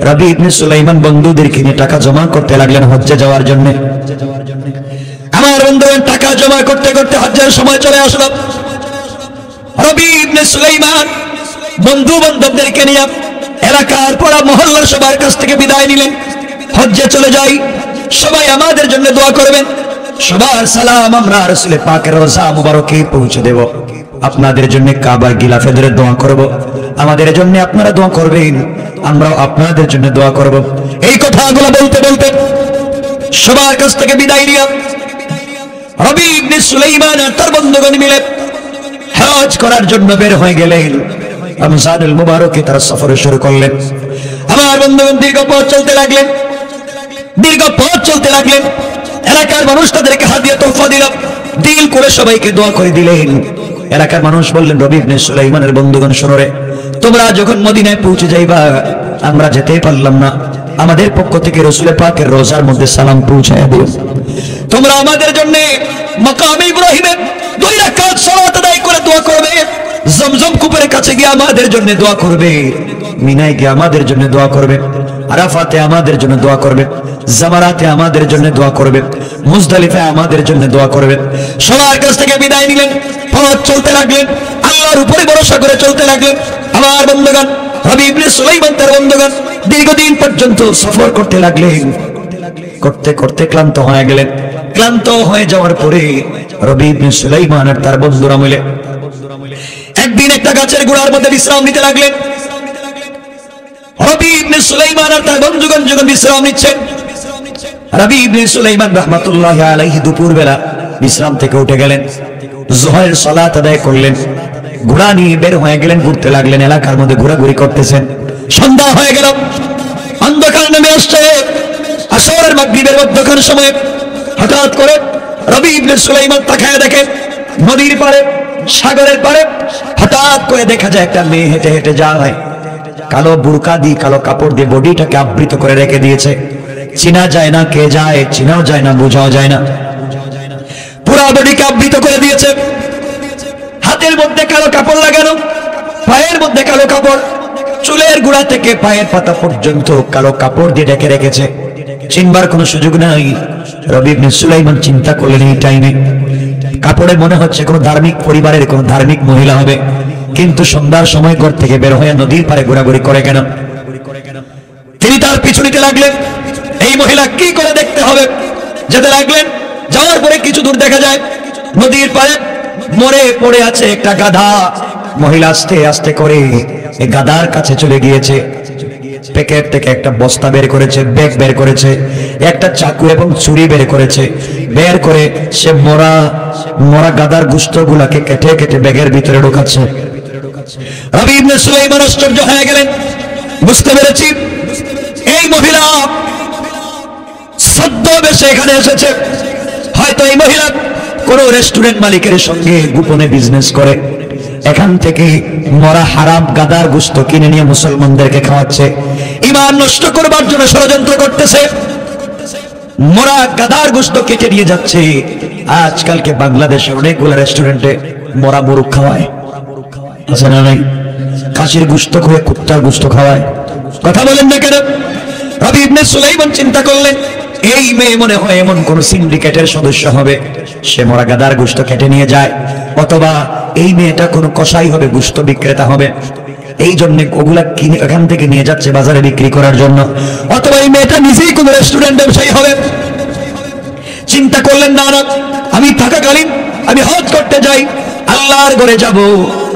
Speaker 1: রবি ইবনে সুলাইমান বন্ধুদেরকে নিয়ে টাকা জমা করতে লাগলেন হজ্জে যাওয়ার জন্য। আমার বন্ধুগণ টাকা জমা করতে করতে হজ্জের সময় চলে আসলো। রবি ইবনে সুলাইমান বন্ধু বান্ধবদেরকে নিয়ে এলাকার পড়া মহল্লার সবার কাছ থেকে বিদায় নিলেন। হজ্জে চলে যাই, সবাই আমাদের জন্য দোয়া করবেন, সবার সালাম আমরা রাসূল পাকের রওজা মুবারকে পৌঁছে দেব। আপনাদের জন্য কাবার গিলাফে ধরে দোয়া করব, আমাদের জন্য আপনারা দোয়া করবেন, আমরাও আপনাদের জন্য দোয়া করব। এই কথাগুলো বলতে বলতে সবার কাছ থেকে বিদায় নিয়ে রবি ইবনে সুলাইমান আর তার বন্ধুগণ মিলে হজ করার জন্য বের হয়ে গেলেন। রমজানুল মুবারকে তারা সফর শুরু করলেন। আমার বন্ধুগণ দীর্ঘ পথ চলতে লাগলেন, দীর্ঘ পথ চলতে লাগলেন। এলাকার মানুষ তাদেরকে হাদিয়া তোহফা দিল, দিল করে সবাইকে দোয়া করে দিলেন। এলাকার মানুষ বললেন, রবি ইবনে সুলাইমানের বন্ধুগণ শোনো রে, তোমরা যখন মদিনায় পৌঁছে যাইবা, আমরা যেতেই পারলাম না, আমাদের পক্ষ থেকে রাসূল পাকের রওজার মধ্যে সালাম পৌঁছায়া দিও। তোমরা আমাদের জন্য মাকাম ইব্রাহিমে 2 রাকাত সালাত আদায় করে দোয়া করবে, জমজম কূপের কাছে গিয়ে আমাদের জন্য দোয়া করবে, মিনায় গিয়ে আমাদের জন্য দোয়া করবে, আরাফাতে আমাদের জন্য দোয়া করবে, জামারাতে আমাদের জন্য দোয়া করবে, মুজদালিফায় আমাদের জন্য দোয়া করবে। সবার কাছ থেকে বিদায় নিলেন, পথ চলতে লাগলেন, আল্লাহর উপরে ভরসা করে চলতে লাগলেন। আমার বন্ধুগণ, রবি ইবনে সুলাইমান তার বন্ধুগণ দীর্ঘদিন পর্যন্ত সফর করতে লাগলেন। করতে করতে ক্লান্ত হয়ে গেলেন। ক্লান্ত হয়ে যাওয়ার পরে রবি ইবনে সুলাইমান আর তার বন্ধুরা মিলে একদিন একটা গাছের গোড়ার মধ্যে বিশ্রাম নিতে লাগলেন। রবি ইবনে সুলাইমান আর তার বন্ধুগণ যখন বিশ্রাম নিচ্ছেন, রবি ইবনে সুলাইমান রাহমাতুল্লাহি আলাইহি দুপুর বেলা বিশ্রাম থেকে উঠে গেলেন, যোহরের সালাত আদায় করলেন, ঘোড়া নিয়ে বের হয়ে গেলেন, ঘুরতে লাগলেন, এলাকার মধ্যে ঘোরাঘুরি করতেছেন। সন্ধ্যা হয়ে গেল, অন্ধকার নেমে আসছে। আসরের মাগরিবের মধ্যখান সময় হঠাৎ করে রবি ইবনে সুলাইমান তাকায় দেখেন নদীর পাড়ে, সাগরের পাড়ে হঠাৎ করে দেখা যায় একটা মেয়ে হেঁটে হেঁটে যায়, কালো বুরকা দিয়ে, কালো কাপড় দিয়ে বডিটাকে আবৃত করে রেখে দিয়েছে। চিনা যায় না কে যায়, চিনাও যায় না, বোঝাও যায় না, পুরা বডিকে আবৃত করে দিয়েছে। হাতের মধ্যে কালো কাপড় লাগানো, পায়ের মধ্যে কালো কাপড়, চুলের গোড়া থেকে পায়ের পাতা পর্যন্ত কালো কাপড় দিয়ে ঢেকে রেখেছে। চিনবার কোনো সুযোগ নাই। রবি ইবনে সুলাইমান চিন্তা করলেন এই টাইমে কাপড়ে মনে হচ্ছে কোনো ধার্মিক পরিবারের কোনো ধার্মিক মহিলা হবে, কিন্তু সন্ধ্যার সময় ঘর থেকে বের হয়ে নদীর পাড়ে ঘোরাঘুরি করে কেন? তিনি তার পিছু নিতে লাগলেন, এই মহিলা কি করে দেখতে হবে। যেতে লাগলেন, যাওয়ার পরে কিছু দূর দেখা যায় নদীর পাড়ে মরে পড়ে আছে একটা গাধা। মহিলা আস্তে আস্তে করে এই গাধার কাছে চলে গিয়েছে, প্যাকেট থেকে একটা বস্তা বের করেছে, ব্যাগ বের করেছে, একটা চাকু এবং ছুরি বের করেছে। বের করে সে মরা মরা গাধার গোশতগুলোকে কেটে কেটে ব্যাগের ভিতরে ঢোকাচ্ছে। রবি ইবনে সুলাইমান আশ্চর্য হয়ে গেলেন, বুঝতে পেরেছি এই মহিলা ছদ্মবেশে এখানে এসেছে। হয়তো এই মহিলা কোনো রেস্টুরেন্ট মালিকের সঙ্গে গোপনে বিজনেস করে, এখান থেকে মরা হারাম গাদার গোশত কিনে নিয়ে মুসলমানদেরকে খাওয়াচ্ছে, ঈমান নষ্ট করবার জন্য ষড়যন্ত্র করতেছে। মরা গাদার গোশত কেটে নিয়ে যাচ্ছে। আজকালকে বাংলাদেশের অনেকগুলো রেস্টুরেন্টে মরা মুরগ খাওয়ায়, আছে না নাই? খাসির গোশত খেয়ে কুত্তার গোশত খাওয়ায়। কথা বলেন না কেন? রবি ইবনে সুলাইমান চিন্তা করলেন এই মেয়ে মনে হয় এমন কোন সিন্ডিকেটের সদস্য হবে, সে মরা গাদার গোশত কেটে নিয়ে যায়, অথবা এই মেয়েটা কোনো কসাই হবে, গোশত বিক্রেতা হবে, এই জন্য ওগুলা কিনে এখান থেকে নিয়ে যাচ্ছে বাজারে বিক্রি করার জন্য, অথবা এই মেয়েটা নিজেই কোনো রেস্টুরেন্ট ব্যবসায়ী হবে। চিন্তা করলেন না না আমি থাকাকালীন আমি হজ করতে যাই, আল্লাহর ঘরে যাব,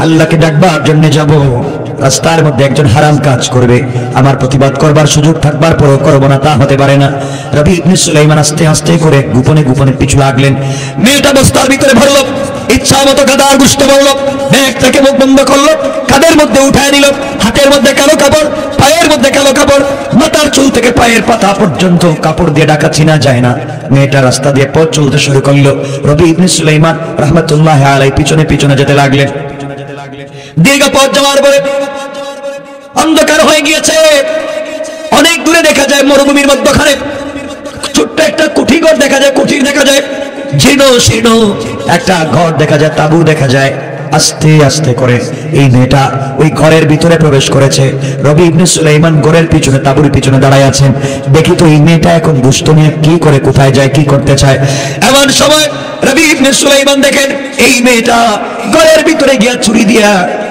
Speaker 1: আল্লাহকে ডাকবার জন্য যাব, রাস্তার মধ্যে একজন হারাম কাজ করবে, আমার প্রতিবাদ করবার সুযোগ থাকবার পরও করবো না, তা হতে পারে না। রবি ইবনে সুলাইমান আস্তে আস্তে করে গোপনে গোপনে পিছু লাগলেন। মেয়েটা বস্তার ভিতরে ভরলো, ইচ্ছা মতো গাদার গুস্ত বললো, ব্যাগ থেকে মুখ বন্ধ করলো, কাদের মধ্যে উঠায় নিল, হাতের মধ্যে কালো কাপড়, পায়ের মধ্যে কালো কাপড়, মাথার চুল থেকে পায়ের পাতা পর্যন্ত কাপড় দিয়ে ঢাকা চিনা যায় না। মেয়েটা রাস্তা দিয়ে পথ চলতে শুরু করলো। রবি ইবনে সুলাইমান রাহমাতুল্লাহ আলাইহি পিছনে পিছনে যেতে লাগলেন। দীর্ঘ পথ যাওয়ার পরে অন্ধকার হয়ে গিয়েছে। অনেক দূরে দেখা যায় মরুভূমির মধ্যখানে ছোট্ট একটা কুঠি ঘর দেখা যায়, কুঠির দেখা যায়, জীর্ণ শীর্ণ একটা ঘর দেখা যায়, তাঁবু দেখা যায়। আস্তে আস্তে করে এই মেয়েটা ওই ঘরের ভিতরে প্রবেশ করেছে। রবি ইবনে সুলাইমান ঘরের পিছনে তাঁবুর পিছনে দাঁড়ায় আছেন। দেখি তো এই মেয়েটা এখন দুষ্ট নিয়ে কি করে, কোথায় যায়, কি করতে চায়। এমন সময় রবি ইবনে সুলাইমান দেখেন এই মেয়েটা ঘরের ভিতরে গিয়া ছুরি দিয়া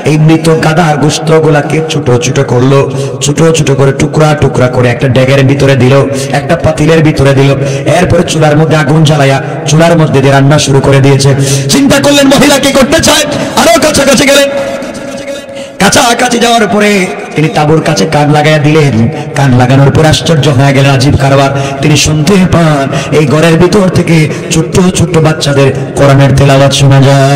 Speaker 1: এই মৃত গাধার গোশত গুলাকে ছোট ছোট করলো, ছোট ছোট করে টুকরা টুকরা করে একটা ড্যাগের ভিতরে দিল, একটা পাতিলের ভিতরে দিল। এরপরে চুলার মধ্যে আগুন জ্বালায়া চুলার মধ্যে দিয়ে রান্না শুরু করে দিয়েছে। চিন্তা করলেন মহিলা কি করতে চায়, আরো কাছাকাছি গেলেন। কাছাকাছি যাওয়ার পরে তিনি তাঁবুর কাছে কান লাগাইয়া দিলেন। কান লাগানোর পর আশ্চর্য হয়ে গেলেন, আজীব কারবার। তিনি শুনতে পান এই ঘরের ভিতর থেকে ছোট্ট ছোট্ট বাচ্চাদের কোরআনের তেলাওয়াত শোনা যায়।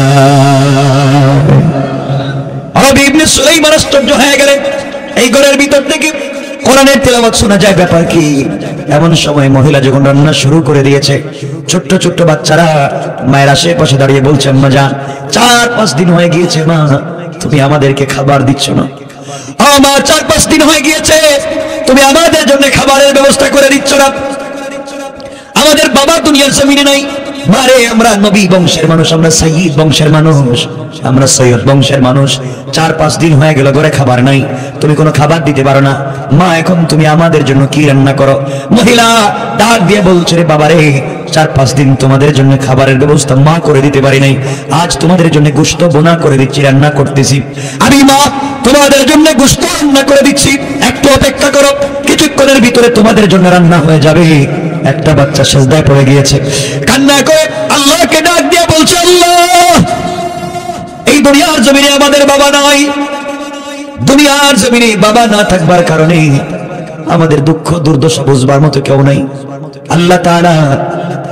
Speaker 1: রবি ইবনে সুলাইমান আশ্চর্য হয়ে গেলেন, এই ঘরের ভিতর থেকে কোরআনের তেলাওয়াত শোনা যায়, ব্যাপার কি? এমন সময় মহিলা যখন রান্না শুরু করে দিয়েছে, ছোট্ট ছোট্ট বাচ্চারা মায়ের আশেপাশে দাঁড়িয়ে বলছে, আম্মা জান 4-5 দিন হয়ে গিয়েছে মা, তুমি আমাদেরকে খাবার দিচ্ছ না। আমার 4-5 দিন হয়ে গিয়েছে, তুমি আমাদের জন্য খাবারের ব্যবস্থা করে দিচ্ছ না। আমাদের বাবা দুনিয়ার জমিনে নাই, মারে আমরা নবী বংশের মানুষ, আমরা সাইয়্যিদ বংশের মানুষ, আমরা সৈয়দ বংশের মানুষ। 4-5 দিন হয়ে গেল ঘরে খাবার নাই, তুমি কোনো খাবার দিতে পারো না। মা এখন তুমি আমাদের জন্য কি রান্না করো? মহিলা ডাক দিয়ে বলছে, রে বাবা রে, 4-5 দিন তোমাদের জন্য খাবারের ব্যবস্থা মা করে দিতে পারি নাই, আজ তোমাদের জন্য গোশত বোনা করে দিচ্ছি, রান্না করতেছি। আমি মা তোমাদের জন্য গোশত রান্না করে দিচ্ছি, একটু অপেক্ষা করো, কিছুক্ষণের ভিতরে তোমাদের জন্য রান্না হয়ে যাবে। একটা বাচ্চা সেজদায় পড়ে গিয়েছে, কান্না করে আল্লাহকে ডাক দিয়ে বলছে, আল্লাহ এই দুনিয়ার জমিনে আমাদের বাবা নাই, দুনিয়ার জমিনে বাবা না থাকবার কারণে আমাদের দুঃখ দুর্দশা বুঝবার মতো কেউ নাই। আল্লাহ তাআলা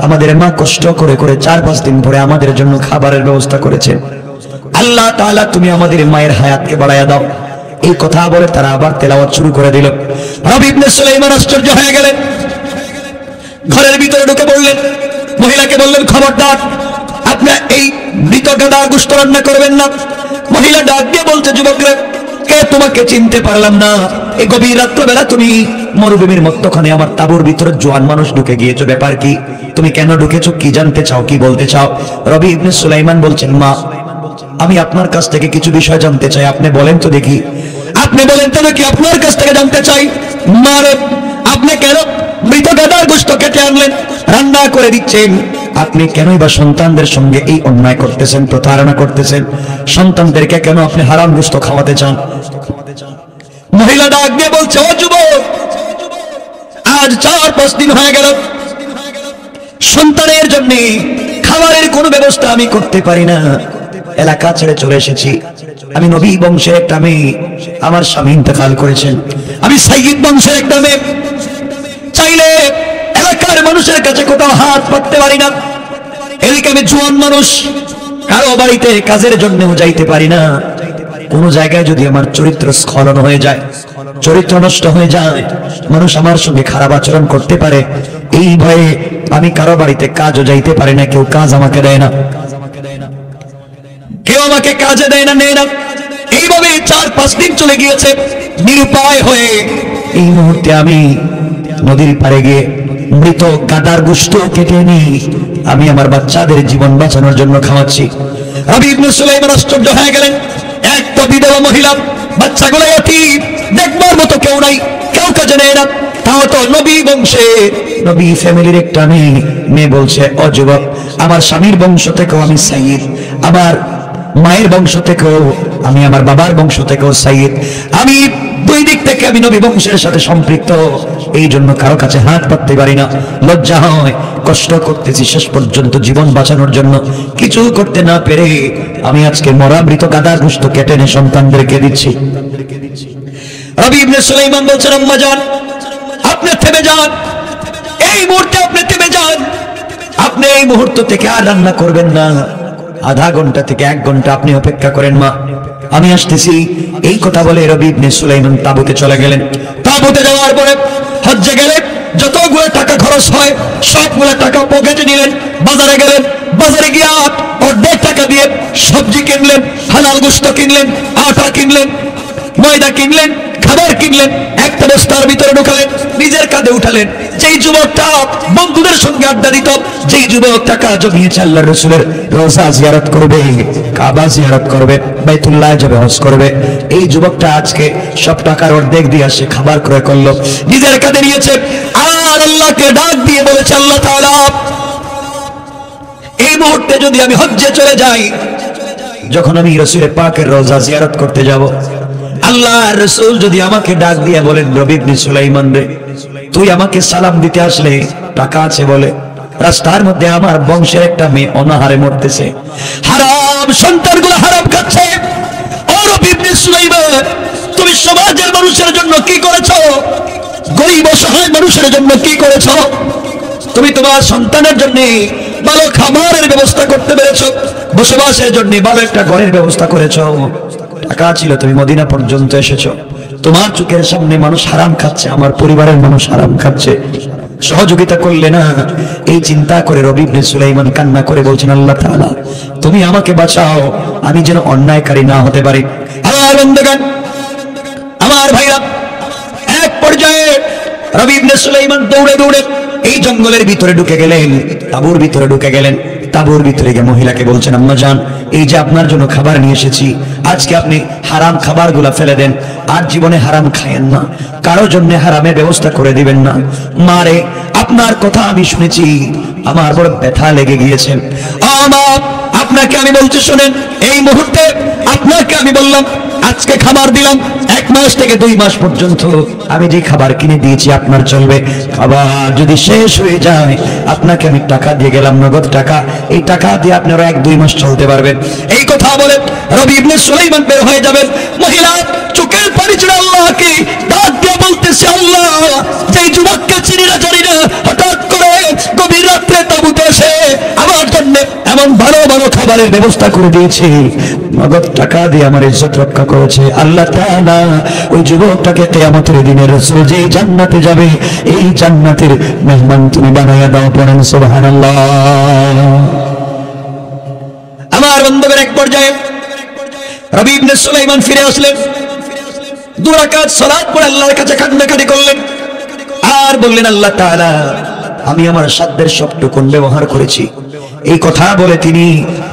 Speaker 1: আমাদের মা কষ্ট করে করে 4-5 দিন পরে আমাদের জন্য খাবারের ব্যবস্থা করেছে। আল্লাহ তাআলা তুমি আমাদের মায়ের হায়াতকে বাড়াইয়া দাও। এই কথা বলে তারা আবার তেলাওয়াত শুরু করে দিল। রবি ইবনে সুলাইমান আশ্চর্য হয়ে গেলেন, ঘরের ভিতরে ঢুকে পড়লেন। মহিলাকে বললেন, খবরদার আপনি এই মৃত গাধার গোশত রান্না করবেন না। মহিলা ডাক দিয়ে বলছে, যুবকরা কে, তোমাকে চিনতে পারলাম না। এই গভীর রাত্রবেলা তুমি মরুভূমির মধ্যখানে আমার তাঁবুর ভিতরে জোয়ান মানুষ ঢুকে গিয়েছো, ব্যাপার কি? তুমি কেন ঢুকেছো? কি জানতে চাও, কি বলতে চাও? রবি ইবনে সুলাইমান বলছেন, মা আমি আপনার কাছ থেকে কিছু বিষয় জানতে চাই, আপনি বলেন তো দেখি। আপনি বলেন তো দেখি, আপনার কাছ থেকে জানতে চাই। মা রে, আপনি কেন মৃত গাধার গোশত কেটে আনলেন, রান্না করে দিচ্ছেন? আপনি কেনই বা সন্তানদের সঙ্গে এই অন্যায় করতেছেন, প্রতারণা করতেছেন? সন্তানদেরকে কেন আপনি হারাম গোশত খাওয়াতে চান? মহিলা ডাক দিয়ে বলছে, ও যুবক, আজ 4-5 দিন হয়ে গেল, সন্তানের জন্য খাবারের কোনো ব্যবস্থা আমি করতে পারি না। এলাকা ছেড়ে চলে এসেছি। আমি নবী বংশের একটা মেয়ে, আমার স্বামী ইন্তেকাল করেছেন। আমি সাইয়্যিদ বংশের একটা মেয়ে, চাইলে এলাকার মানুষের কাছে কোথাও হাত পাততে পারি না। এদিকে আমি জোয়ান মানুষ, কারো বাড়িতে কাজের জন্যও যাইতে পারি না। কোন জায়গায় যদি আমার চরিত্র স্খলন হয়ে যায়, চরিত্র নষ্ট হয়ে যায়, মানুষ আমার সঙ্গে খারাপ আচরণ করতে পারে, এই ভয়ে আমি কারো বাড়িতে কাজও যাইতে পারি না। কেউ কাজ আমাকে দেয় না, কেউ আমাকে কাজে দেয় না, নেয় না। এইভাবে 4-5 দিন চলে গিয়েছে। নিরুপায় হয়ে এই মুহূর্তে আমি নদীর পাড়ে গিয়ে মৃত গাধার গোশত কেটে নিই, আমি আমার বাচ্চাদের জীবন বাঁচানোর জন্য খাওয়াচ্ছি। রবি ইবনে সুলাইমান আশ্চর্য হয়ে গেলেন, একটা বিধবা মহিলা, বাচ্চাগুলো এতিম, দেখবার মতো কেউ নাই, কেউ কাজে নেয় না, তাও তো নবী বংশে, নবী ফ্যামিলির একটা মেয়ে। মেয়ে বলছে, ও যুবক, আমার স্বামীর বংশ থেকেও আমি সাইয়্যিদ, আমার মায়ের বংশ থেকেও, আমি আমার বাবার বংশ থেকেও সাইয়্যিদ, আমি দুই দিক থেকে আমি নবী বংশের সাথে সম্পৃক্ত। এই জন্য কারো কাছে হাত পাততে পারি না, লজ্জা হয়। কষ্ট করতেছি শেষ পর্যন্ত জীবন বাঁচানোর জন্য, কিছু করতে না পেরে আমি আজকে মরা মৃত গাদার গোশত কেটে এনে সন্তানদেরকে দিচ্ছি। রবি ইবনে সুলাইমান বলছেন, আম্মা জান আপনি থেমে যান, এই মুহূর্তে আপনি থেমে যান, আপনি এই মুহূর্ত থেকে আর রান্না করবেন না, আধা ঘন্টা থেকে 1 ঘন্টা আপনি অপেক্ষা করেন মা, আমি আসতেছি। এই কথা বলে রবি ইবনে সুলাইমান তাঁবুতে চলে গেলেন। তাঁবুতে যাওয়ার পরে হজ্জে গেলেন, যতগুলো টাকা খরচ হয় সবগুলো টাকা পকেটে নিলেন, বাজারে গেলেন, বাজারে গিয়ে অর্ধেক টাকা দিয়ে সবজি কিনলেন, হালাল গোশত কিনলেন, আটা কিনলেন, ময়দা কিনলেন, খাবার কিনলেন, একটা বস্তার ভিতরে ঢুকালেন, নিজের কাঁধে উঠালেন। যেই যুবকটা বন্ধুদের সঙ্গে আড্ডা দিত, যেই যুবক টাকা জমিয়েছে আল্লাহর রাসূলের রওজা জিয়ারত করবে, কাবা জিয়ারত করবে, বাইতুল্লাহ যাবে, হজ করবে, এই যুবকটা আজকে সব টাকার অর্ধেক দিয়ে সে খাবার ক্রয় করলো, নিজের কাঁধে নিয়েছে, আর আল্লাহকে ডাক দিয়ে বলেছে, আল্লাহ তাআলা এই মুহূর্তে যদি আমি হজ্জে চলে যাই, যখন আমি রাসূলের পাকের রওজা জিয়ারত করতে যাব, আল্লাহর রাসূল যদি আমাকে ডাক দিয়ে বলেন, রবি ইবনে সুলাইমান রে তুই আমাকে সালাম দিতে আসলে, টাকা আছে বলে রাস্তার মধ্যে আমার বংশের একটা মেয়ে অনাহারে মরতেছে, হারাম সন্তানগুলো হারাম খাচ্ছে, ও রবি ইবনে সুলাইমান তুমি সমাজের মানুষের জন্য কি করেছো, গরিব অসহায় মানুষের জন্য কি করেছো, তুমি তোমার সন্তানের জন্য ভালো খাবারের ব্যবস্থা করতে পেরেছো, বসবাসের জন্য ভালো একটা ঘরের ব্যবস্থা করেছো, টাকা ছিল তুমি মদিনা পর্যন্ত এসেছো, তোমার চোখের সামনে মানুষ হারাম খাচ্ছে, আমার পরিবারের মানুষ হারাম খাচ্ছে, সহযোগিতা করলে না। এই চিন্তা করে রবি ইবনে সুলাইমান কান্না করে বলছেন, আল্লাহ তাআলা তুমি আমাকে বাঁচাও, আমি যেন অন্যায়কারী না হতে পারি। আমার বন্ধুগণ, আমার ভাইরা, এক পর্যায়ে রবি ইবনে সুলাইমান দৌড়ে দৌড়ে এই জঙ্গলের ভিতরে ঢুকে গেলেন, তাঁবুর ভিতরে ঢুকে গেলেন। তাঁবুর ভিতরে গিয়ে মহিলাকে বলছেন, আম্মা জান এই যে আপনার জন্য খাবার নিয়ে এসেছি, আজকে আপনি হারাম খাবারগুলা ফেলে দেন, আর জীবনে হারাম খায়েন না, কারো জন্য হারামের ব্যবস্থা করে দিবেন না। মারে আপনার কথা আমি শুনেছি, আমার বড় ব্যথা লেগে গিয়েছে, আমার আপনাকে আমি বলতে শোনেন, এই মুহূর্তে আপনাকে আমি বললাম, আজকে খাবার দিলাম, 1 মাস থেকে 2 মাস পর্যন্ত আমি যে খাবার কিনে দিয়েছি আপনার চলবে, খাবার যদি শেষ হয়ে যায় আপনাকে আমি টাকা দিয়ে গেলাম, নগদ টাকা, এই টাকা দিয়ে আপনারা 1-2 মাস চলতে পারবেন। এই কথা বলে রবি ইবনে সুলাইমান বের হয়ে যাবেন। মহিলা চোখের পানি ছেড়ে আল্লাহকে ডাক দিয়ে বলতেছে, আল্লাহ যেই যুবককে চিনি না জানি না, হঠাৎ করে গভীর রাত্রে তাঁবুতে এসে আমার জন্য এমন ভালো ভালো খাবারের ব্যবস্থা করে দিয়েছে, নগদ টাকা দিয়ে আমার ইজ্জত রক্ষা করেছে, আল্লাহ তাআলা ওই যুবকটাকে কিয়ামতের দিনে রাসূল যে জান্নাতে যাবে, এই জান্নাতের মেহমান তুমি বানায়া দাও, পড়েন সুবহানাল্লাহ। আমার বন্ধুদের এক পর্যায়ে রবি ইবনে সুলাইমান ফিরে আসলেন, 2 রাকাত সালাত পড়ে আল্লাহর কাছে কান্নাকাটি করলেন, আর বললেন, আল্লাহ তাআলা আমি আমার সাধ্যের সবটুকু ব্যবহার করেছি। এই কথা বলে তিনি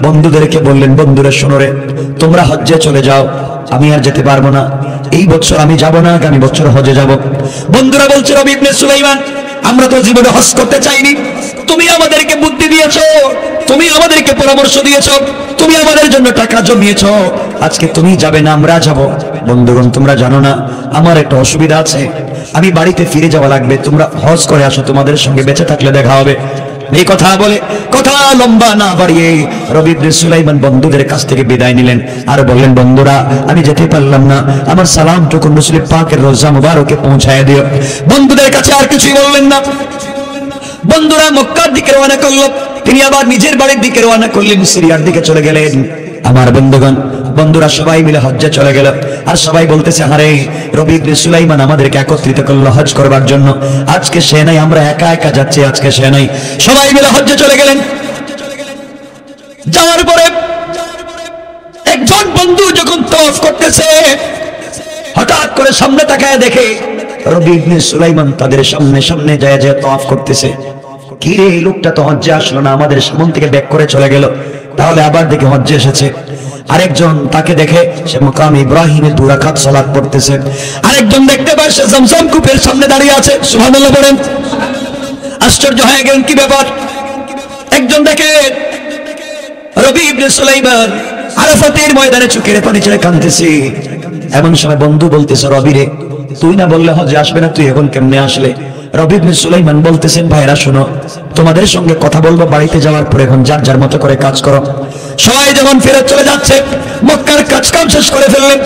Speaker 1: বন্ধুদেরকে বললেন, বন্ধুরা শোনো রে, তোমরা হজ্জে চলে যাও, আমি আর যেতে পারবো না, এই বছর আমি যাব না, আগামী বছর হজে যাব। বন্ধুরা বলছে, রবি ইবনে সুলাইমান আমরা তো জীবনে হজ করতে চাইনি, তুমি আমাদেরকে বুদ্ধি দিয়েছো, তুমি আমাদেরকে পরামর্শ দিয়েছো, তুমি আমাদের জন্য টাকা জমিয়েছো, আজকে তুমি যাবে না আমরা যাব। বন্ধুগণ তোমরা জানো না আমার একটা অসুবিধা আছে, আমি বাড়িতে ফিরে যাওয়া লাগবে, তোমরা হজ করে আসো, তোমাদের সঙ্গে বেঁচে থাকলে দেখা হবে। এই কথা বলে কথা লম্বা না বাড়িয়ে রবি ইবনে সুলাইমান বন্ধুদের কাছ থেকে বিদায় নিলেন, আর বললেন, বন্ধুরা আমি যেতে পারলাম না, আমার সালামটুকু রাসূল পাকের রওজা মুবারকে পৌঁছায় দিও। বন্ধুদের কাছে আর কিছুই বললেন না। বন্ধুরা মক্কার দিকে রওনা করলো, তিনি আবার নিজের বাড়ির দিকে রওনা করলেন, সিরিয়ার দিকে চলে গেলেন। আমার বন্ধুগণ, বন্ধুরা সবাই মিলে হজ্জে চলে গেল, আর সবাই বলতেছে, আরে রবি ইবনে সুলাইমান আমাদেরকে একত্রিত করলো হজ করবার জন্য, আজকে সে নাই, আমরা একা একা যাচ্ছি, আজকে সে নাই। সবাই মিলে হজ্জে চলে গেলেন। যাওয়ার পরে একজন বন্ধু যখন তওয়াফ করতেছে, হঠাৎ করে সামনে তাকায় দেখে রবি ইবনে সুলাইমান তাদের সামনে সামনে যায় যায় তওয়াফ করতেছে। কি রে, এই লোকটা তো হজ্জে আসলো না, আমাদের সামনে থেকে ব্যাক করে চলে গেল, তাহলে আবার দেখে হজ্জে এসেছে। আরেকজন তাকে দেখে সে মাকাম ইব্রাহিমে 2 রাকাত সালাত পড়তেছে। আরেকজন দেখতে পায় সে জমজম কূপের সামনে দাঁড়িয়ে আছে, সুবহানাল্লাহ বলেন। আশ্চর্য হয়ে গেলেন, কি ব্যাপার? একজন দেখে রবি ইবনে সুলাইমান আরাফাতের ময়দানে চোখের পানি ছেড়ে কাঁদতেছি। এমন সময় বন্ধু বলতেছে, রবি রে, তুই না বললে হজে আসবে না, তুই এখন কেমনে আসলে? রবি ইবনে সুলাইমান বলতেছেন, ভাইরা শোনো, তোমাদের সঙ্গে কথা বলবো বাড়িতে যাওয়ার পরে, এখন যার যার মতো করে কাজ করো। সবাই যখন ফেরত চলে যাচ্ছে, মক্কার কাজ কাম শেষ করে ফেললেন,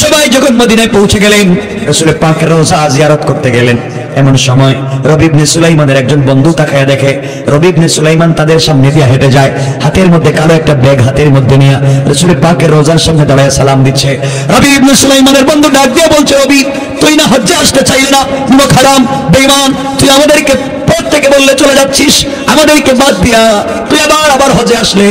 Speaker 1: সবাই যখন মদিনায় পৌঁছে গেলেন, রাসূল পাকের রওজা জিয়ারত করতে গেলেন। এমন সময় রবি ইবনে সুলাইমানের একজন বন্ধু তাকায় দেখে রবি ইবনে সুলাইমান তাদের সামনে দিয়ে হেঁটে যায়, হাতের মধ্যে কালো একটা ব্যাগ হাতের মধ্যে নিয়ে রাসূল পাকের রওজার সামনে দাঁড়ায় সালাম দিচ্ছে। রবি ইবনে সুলাইমানের বন্ধু ডাক দিয়ে বলছে, রবি, তুই না হজ্জে আসতে চাইলি না, মুখ হারাম বেঈমান, তুই আমাদেরকে পথ থেকে বললে চলে যাচ্ছিস, আমাদেরকে বাদ দিয়া তুই আবার হজে আসলে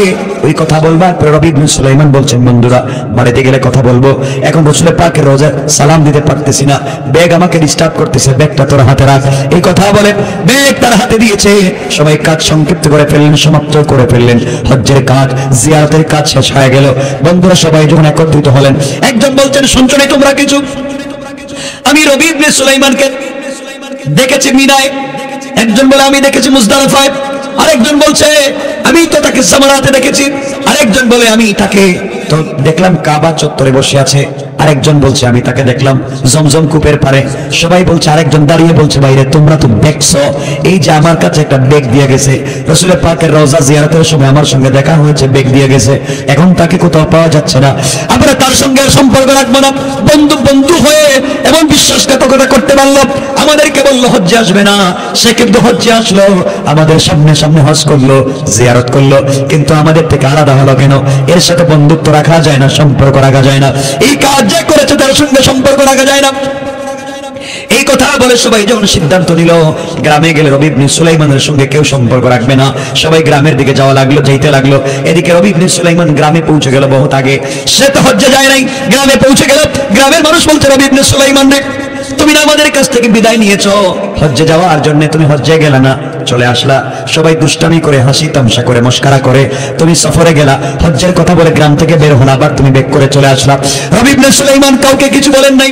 Speaker 1: ওই কথা বলবার পরে রবি ইবনে সুলাইমান বলছেন, বন্ধুরা বাড়িতে গেলে কথা বলবো, এখন রাসূল পাকের রওজা সালাম দিতে পারতেছি না, ব্যাগ আমাকে ডিস্টার্ব করতেছে, ব্যাগটা তোর হাতে রাখ। এই কথা বলে ব্যাগ তার হাতে দিয়েছে। সবাই কাজ সংক্ষিপ্ত করে ফেললেন, সমাপ্ত করে ফেললেন। হজ্জের কাজ, জিয়ারতের কাজ শেষ হয়ে গেল। বন্ধুরা সবাই যখন একত্রিত হলেন, একজন বলছেন, শুনছো না তোমরা কিছু? আমি রবি ইবনে সুলাইমানকে দেখেছি মিনায়, একজন বলে আমি দেখেছি মুজদালিফায়, আরেকজন বলছে আমি তো তাকে সামারাতে দেখেছি, আরেকজন বলে আমি তাকে তো দেখলাম কাবা চত্বরে বসে আছে, আরেকজন বলছে আমি তাকে দেখলাম জমজম কূপের পারে। সবাই বলছে, আরেকজন দাঁড়িয়ে বলছে, বাইরে তোমরা তো দেখছো, এই যে আমার কাছে একটা ব্যাগ দিয়ে গেছে, রাসূল পাকের রওজা জিয়ারতের সময় আমার সঙ্গে দেখা হয়েছে, ব্যাগ দিয়ে গেছে, এখন তাকে কোথাও পাওয়া যাচ্ছে না, আমরা তার সঙ্গে সম্পর্ক রাখবো না। বন্ধু বন্ধু হয়ে এবং বিশ্বাসঘাতকতা করতে পারলো, আমাদেরকে বললো হজ্জে আসবে না, সে কিন্তু হজ্জে আসলো, আমাদের সামনে সামনে হজ করলো, জিয়ারত করলো, কিন্তু আমাদের থেকে আলাদা হলো কেন? এর সাথে বন্ধুত্ব রাখা যায় না, সম্পর্ক রাখা যায় না, এই কাজ যে করেছে তার সঙ্গে সম্পর্ক রাখা যায় না। এই কথা বলে সবাই যখন সিদ্ধান্ত নিল গ্রামে গেলে রবি ইবনে সুলাইমানের সঙ্গে কেউ সম্পর্ক রাখবে না, সবাই গ্রামের দিকে যাওয়া লাগলো, যাইতে লাগলো। এদিকে রবি ইবনে সুলাইমান গ্রামে পৌঁছে গেল বহুত আগে, সে তো হজ্জে যায় নাই, গ্রামে পৌঁছে গেল। গ্রামের মানুষ বলছে, রবি ইবনে সুলাইমান রে, তুমি না আমাদের কাছ থেকে বিদায় নিয়েছো হজ্জে যাওয়ার জন্য, তুমি হজ্জে গেলা না, চলে আসলা, সবাই দুষ্টামি করে, হাসি তামসা করে, মস্কারা করে, তুমি সফরে গেলা, হজ্জের কথা বলে গ্রাম থেকে বের হলা, আবার তুমি বেক করে চলে আসলা। রবি ইবনে সুলাইমান কাউকে কিছু বলেন নাই,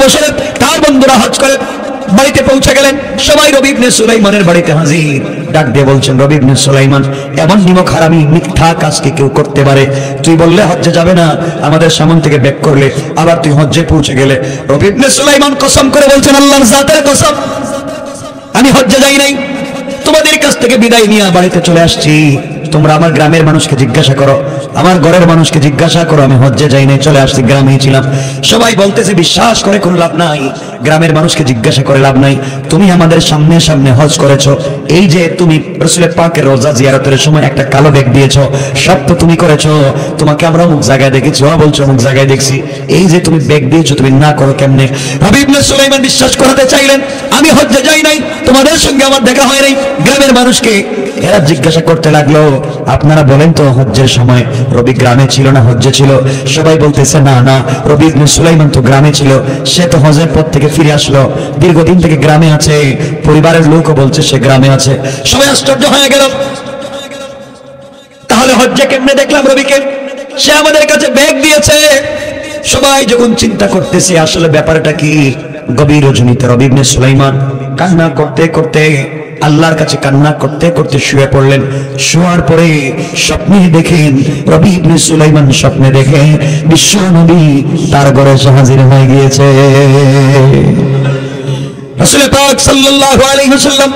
Speaker 1: বসে তার বন্ধুরা হজ করে বাড়িতে পৌঁছে গেলেন। সবাই রবি ইবনে সুলাইমানের বাড়িতে হাজির, ডাক দিয়ে বলছেন, রবি ইবনে সুলাইমান, এমন নিমক হারামি মিথ্যা কাজ কি কেউ করতে পারে? তুই বললে হজ্জে যাবে না, আমাদের সামনে থেকে ব্যাক করলে, আবার তুই হজ্জে পৌঁছে গেলে। রবি ইবনে সুলাইমান কসম করে বলছেন, আল্লাহর জাতের কসম, আমি হজ্জে যাই নাই, তোমাদের কাছ থেকে বিদায় নিয়ে বাড়িতে চলে আসছি। তোমরা আমার গ্রামের মানুষকে জিজ্ঞাসা করো, আমার ঘরের মানুষকে জিজ্ঞাসা করো, আমি হজ্জে যাই নাই, চলে আসছি, গ্রামেই ছিলাম। সবাই বলতেছে, বিশ্বাস করে কোনো লাভ নাই, গ্রামের মানুষকে জিজ্ঞাসা করে লাভ নাই, তুমি আমাদের সামনে সামনে হজ করেছো, এই যে তুমি রাসূল পাকের রওজা জিয়ারতের সময় একটা কালো ব্যাগ দিয়েছো, সব তো তুমি করেছো, তোমাকে আমরা অমুক জায়গায় দেখেছি, ও বলছো অমুক জায়গায় দেখছি, এই যে তুমি ব্যাগ দিয়েছো, তুমি না করো কেমনে? রবি ইবনে সুলাইমান বিশ্বাস করাতে চাইলেন, আমি হজ্জে যাই নাই, তোমাদের সঙ্গে আমার দেখা হয় নাই। গ্রামের মানুষকে এরা জিজ্ঞাসা করতে লাগলো, আপনারা বলেন তো হজ্জের সময় রবি গ্রামে ছিল না হজ্জে ছিল? সবাই বলতেছে, না না, রবি ইবনে সুলাইমান তো গ্রামে ছিল, সে তো হজের পর থেকে ফিরে আসলো, দীর্ঘদিন থেকে গ্রামে আছে, পরিবারের লোকও বলছে সে গ্রামে আছে। সবাই আশ্চর্য হয়ে গেল, তাহলে হজ্জে কেমনে দেখলাম রবিকে? সে আমাদের কাছে ব্যাগ দিয়েছে। সবাই যখন চিন্তা করতেছে আসলে ব্যাপারটা কি, গভীর রজনীতে রবি ইবনে সুলাইমান কান্না করতে করতে, আল্লাহর কাছে কান্না করতে করতে শুয়ে পড়লেন। শোয়ার পরে স্বপ্নে দেখেন, রবি ইবনে সুলাইমান স্বপ্নে দেখে বিশ্ব নবী তার ঘরে হাজির হয়ে গিয়েছে। রাসূল পাক সাল্লাল্লাহু আলাইহি ওয়াসাল্লাম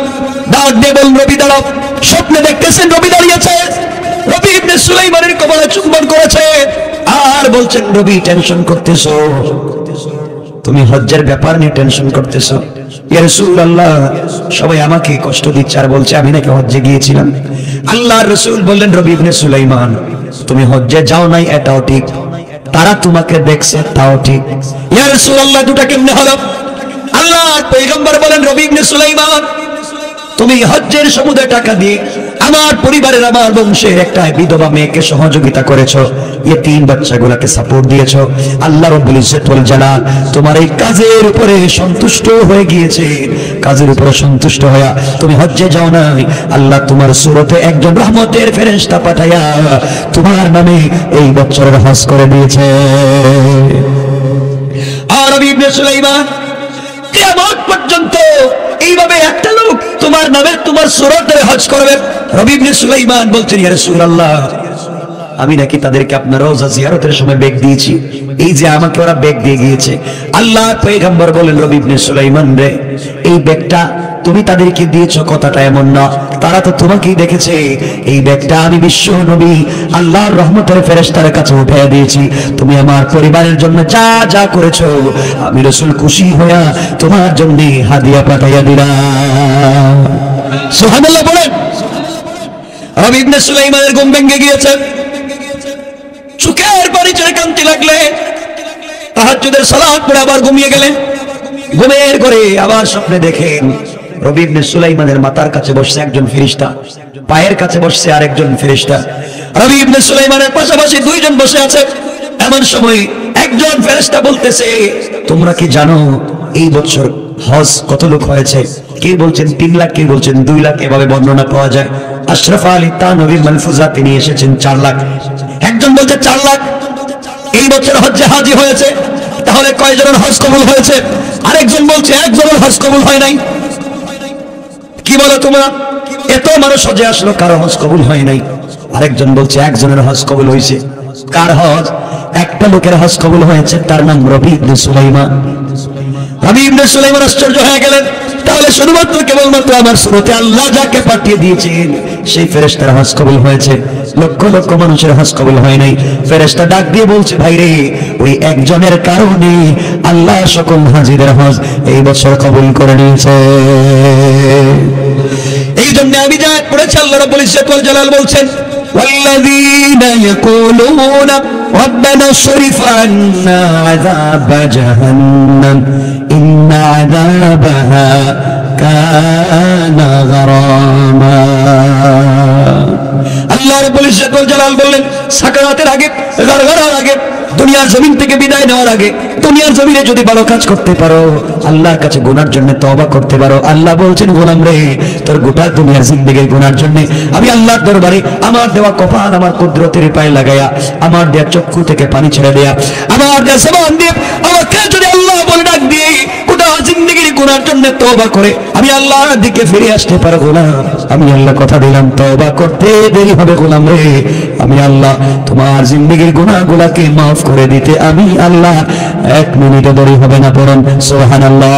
Speaker 1: ডাক দিয়ে বললেন, রবি দাঁড়াও। স্বপ্নে দেখতেছেন রবি দাঁড়িয়েছে, রবি ইবনে সুলাইমানের কপালে চুম্বন করেছে, আর বলছেন, রবি টেনশন করতেছো, তুমি হজ্জের ব্যাপার নিয়ে টেনশন করতেছো? ইয়া রাসূলুল্লাহ, সবাই আমাকে কষ্ট দিচ্ছে আর বলছে আমি নাকি হজ্জে গিয়েছিলাম। আল্লাহর রাসূল বললেন, রবি ইবনে সুলাইমান, তুমি হজ্জে যাও নাই এটাও ঠিক, তারা তোমাকে দেখছে তাও ঠিক। ইয়া রাসূলুল্লাহ, দুটো কেমনে হলো? আল্লাহর পয়গম্বর বলেন, রবি ইবনে সুলাইমান, তুমি হজ্জের সমুদয় টাকা দিয়ে আমার পরিবারের, আমার বংশের একটা বিধবা মেয়েকে সহযোগিতা করেছো, ইয়েতিম বাচ্চাগুলোকে সাপোর্ট দিয়েছো। আল্লাহ রাব্বুল ইজ্জত ওয়াল জালাল তোমার এই কাজের উপরে সন্তুষ্ট হয়ে গিয়েছে। কাজের উপরে সন্তুষ্ট হয়ে তুমি হজ্জে যাও নাই, আল্লাহ তোমার সুরতে একজন রহমতের ফেরেশতা পাঠায়া তোমার নামে এই বছরের হজ করে দিয়েছে। আর রবি ইবনে সুলাইমান কিয়ামত পর্যন্ত এইভাবে একটা লোক তোমার নামে তোমার সুরতে হজ করবে। রবি ইবনে সুলাইমান বলছেন, ইয়া রাসূলুল্লাহ, আমি নাকি তাদেরকে আপনার রওজা জিয়ারতের সময় ব্যাগ দিয়েছি, এই যে আমাকে ওরা ব্যাগ দিয়ে গিয়েছে। আল্লাহর পয়গম্বর বলেন, রবি ইবনে সুলাইমান রে, এই ব্যাগটা তুমি তাদেরকে দিয়েছো কথাটা এমন না, তারা তো তোমাকেই দেখেছে। এই ব্যাগটা আমি বিশ্ব নবী আল্লাহর রহমতের ফেরেশতার কাছে উঠিয়ে দিয়েছি। তুমি আমার পরিবারের জন্য যা যা করেছো, আমি রাসূল খুশি হইয়া তোমার জন্য হাদিয়া পাঠাইয়া দিলাম। সুবহানাল্লাহ বলেন। রবি ইবনে সুলাইমানের ঘুম ভেঙে গিয়েছে, চোখের পানি ছেড়ে কাঁদতে লাগলেন। তাহাজ্জুদের সালাত পড়ে আবার ঘুমিয়ে গেলেন। ঘুমের ঘরে আবার স্বপ্নে দেখেন রবি ইবনে সুলাইমানের মাথার কাছে বসছে একজন ফেরেশতা, পায়ের কাছে বসছে আরেকজন ফেরেশতা। রবি ইবনে সুলাইমানের পাশাপাশি দুইজন বসে আছে। এমন সময় একজন ফেরেশতা বলতেছে, তোমরা কি জানো এই বছর হজ কত লোক হয়েছে? কে বলছেন 3 লাখ, কে বলছেন 2 লাখ, এভাবে বর্ণনা পাওয়া যায়। আশরাফ আলী তানভীর মালফুজা তিনি এসেছেন 4 লাখ। একজন বলছে 4 লাখ এই বছর হজ্জে হাজী হয়েছে, তাহলে কয়জনের হজ কবুল হয়েছে? আরেকজন বলছে একজনের হজ কবুল হয় নাই। কি বলো তোমরা? এত মানুষ হজে আসলো, কারো হজ কবুল হয় নাই। আরেকজন বলছে একজনের হজ কবুল হয়েছে। কার হজ? একটা লোকের হজ কবুল হয়েছে, তার নাম রবি ইবনে সুলাইমান। রবি ইবনে সুলাইমান আশ্চর্য হয়ে গেলেন, তাহলে শুধুমাত্র কেবলমাত্র আমার সুরতে আল্লাহ যাকে পাঠিয়ে দিয়েছেন সেই ফেরেশতার হজ কবুল হয়েছে, লক্ষ লক্ষ মানুষের হজ কবুল হয় নাই। ফেরেশতা ডাক দিয়ে বলছে, ভাই রে, ওই একজনের কারণে আল্লাহ সকল হাজিদের হজ এই বছর কবুল করে নিয়েছে। এই জন্য আমি যা পড়েছি, আল্লাহ রাব্বুল ইজ্জত ওয়াল জালাল বলছেন, والذين يقولون ربنا اصرف عنا عذاب جهنم إن عذابها كان غراما। আল্লাহ রাব্বুল ইজ্জত ওয়াল জালাল বললেন, সাকারাতের আগে, গরগরার আগে, দুনিয়ার জমিন থেকে বিদায় নেওয়ার আগে, দুনিয়ার জমিনে যদি ভালো কাজ করতে পারো, আল্লাহর কাছে গুনার জন্য তওবা করতে পারো, আল্লাহ বলছেন, গোলাম রে, তোর গোটা দুনিয়ার জিন্দেগির গুনার জন্য আমি আল্লাহর দরবারে আমার দেওয়া কপাল আমার কুদরতের পায়ে লাগাইয়া, আমার দেওয়া চক্ষু থেকে পানি ছেড়ে দেয়া, আমার দেওয়া জবান দিয়ে আমাকে যদি আল্লাহ বলে ডাক দিয়ে গোটা জিন্দেগির গুনার জন্য তওবা করে আমি আল্লাহর দিকে ফিরে আসতে পারবো না, আমি আল্লাহ কথা দিলাম, তওবা করতে দেরি হবে গোলাম রে, আমি আল্লাহ তোমার জিন্দেগির গুনাহগুলোকে মাফ করে দিতে আমি আল্লাহ 1 মিনিটও দেরি হবে না। পড়ুন সুবহানাল্লাহ।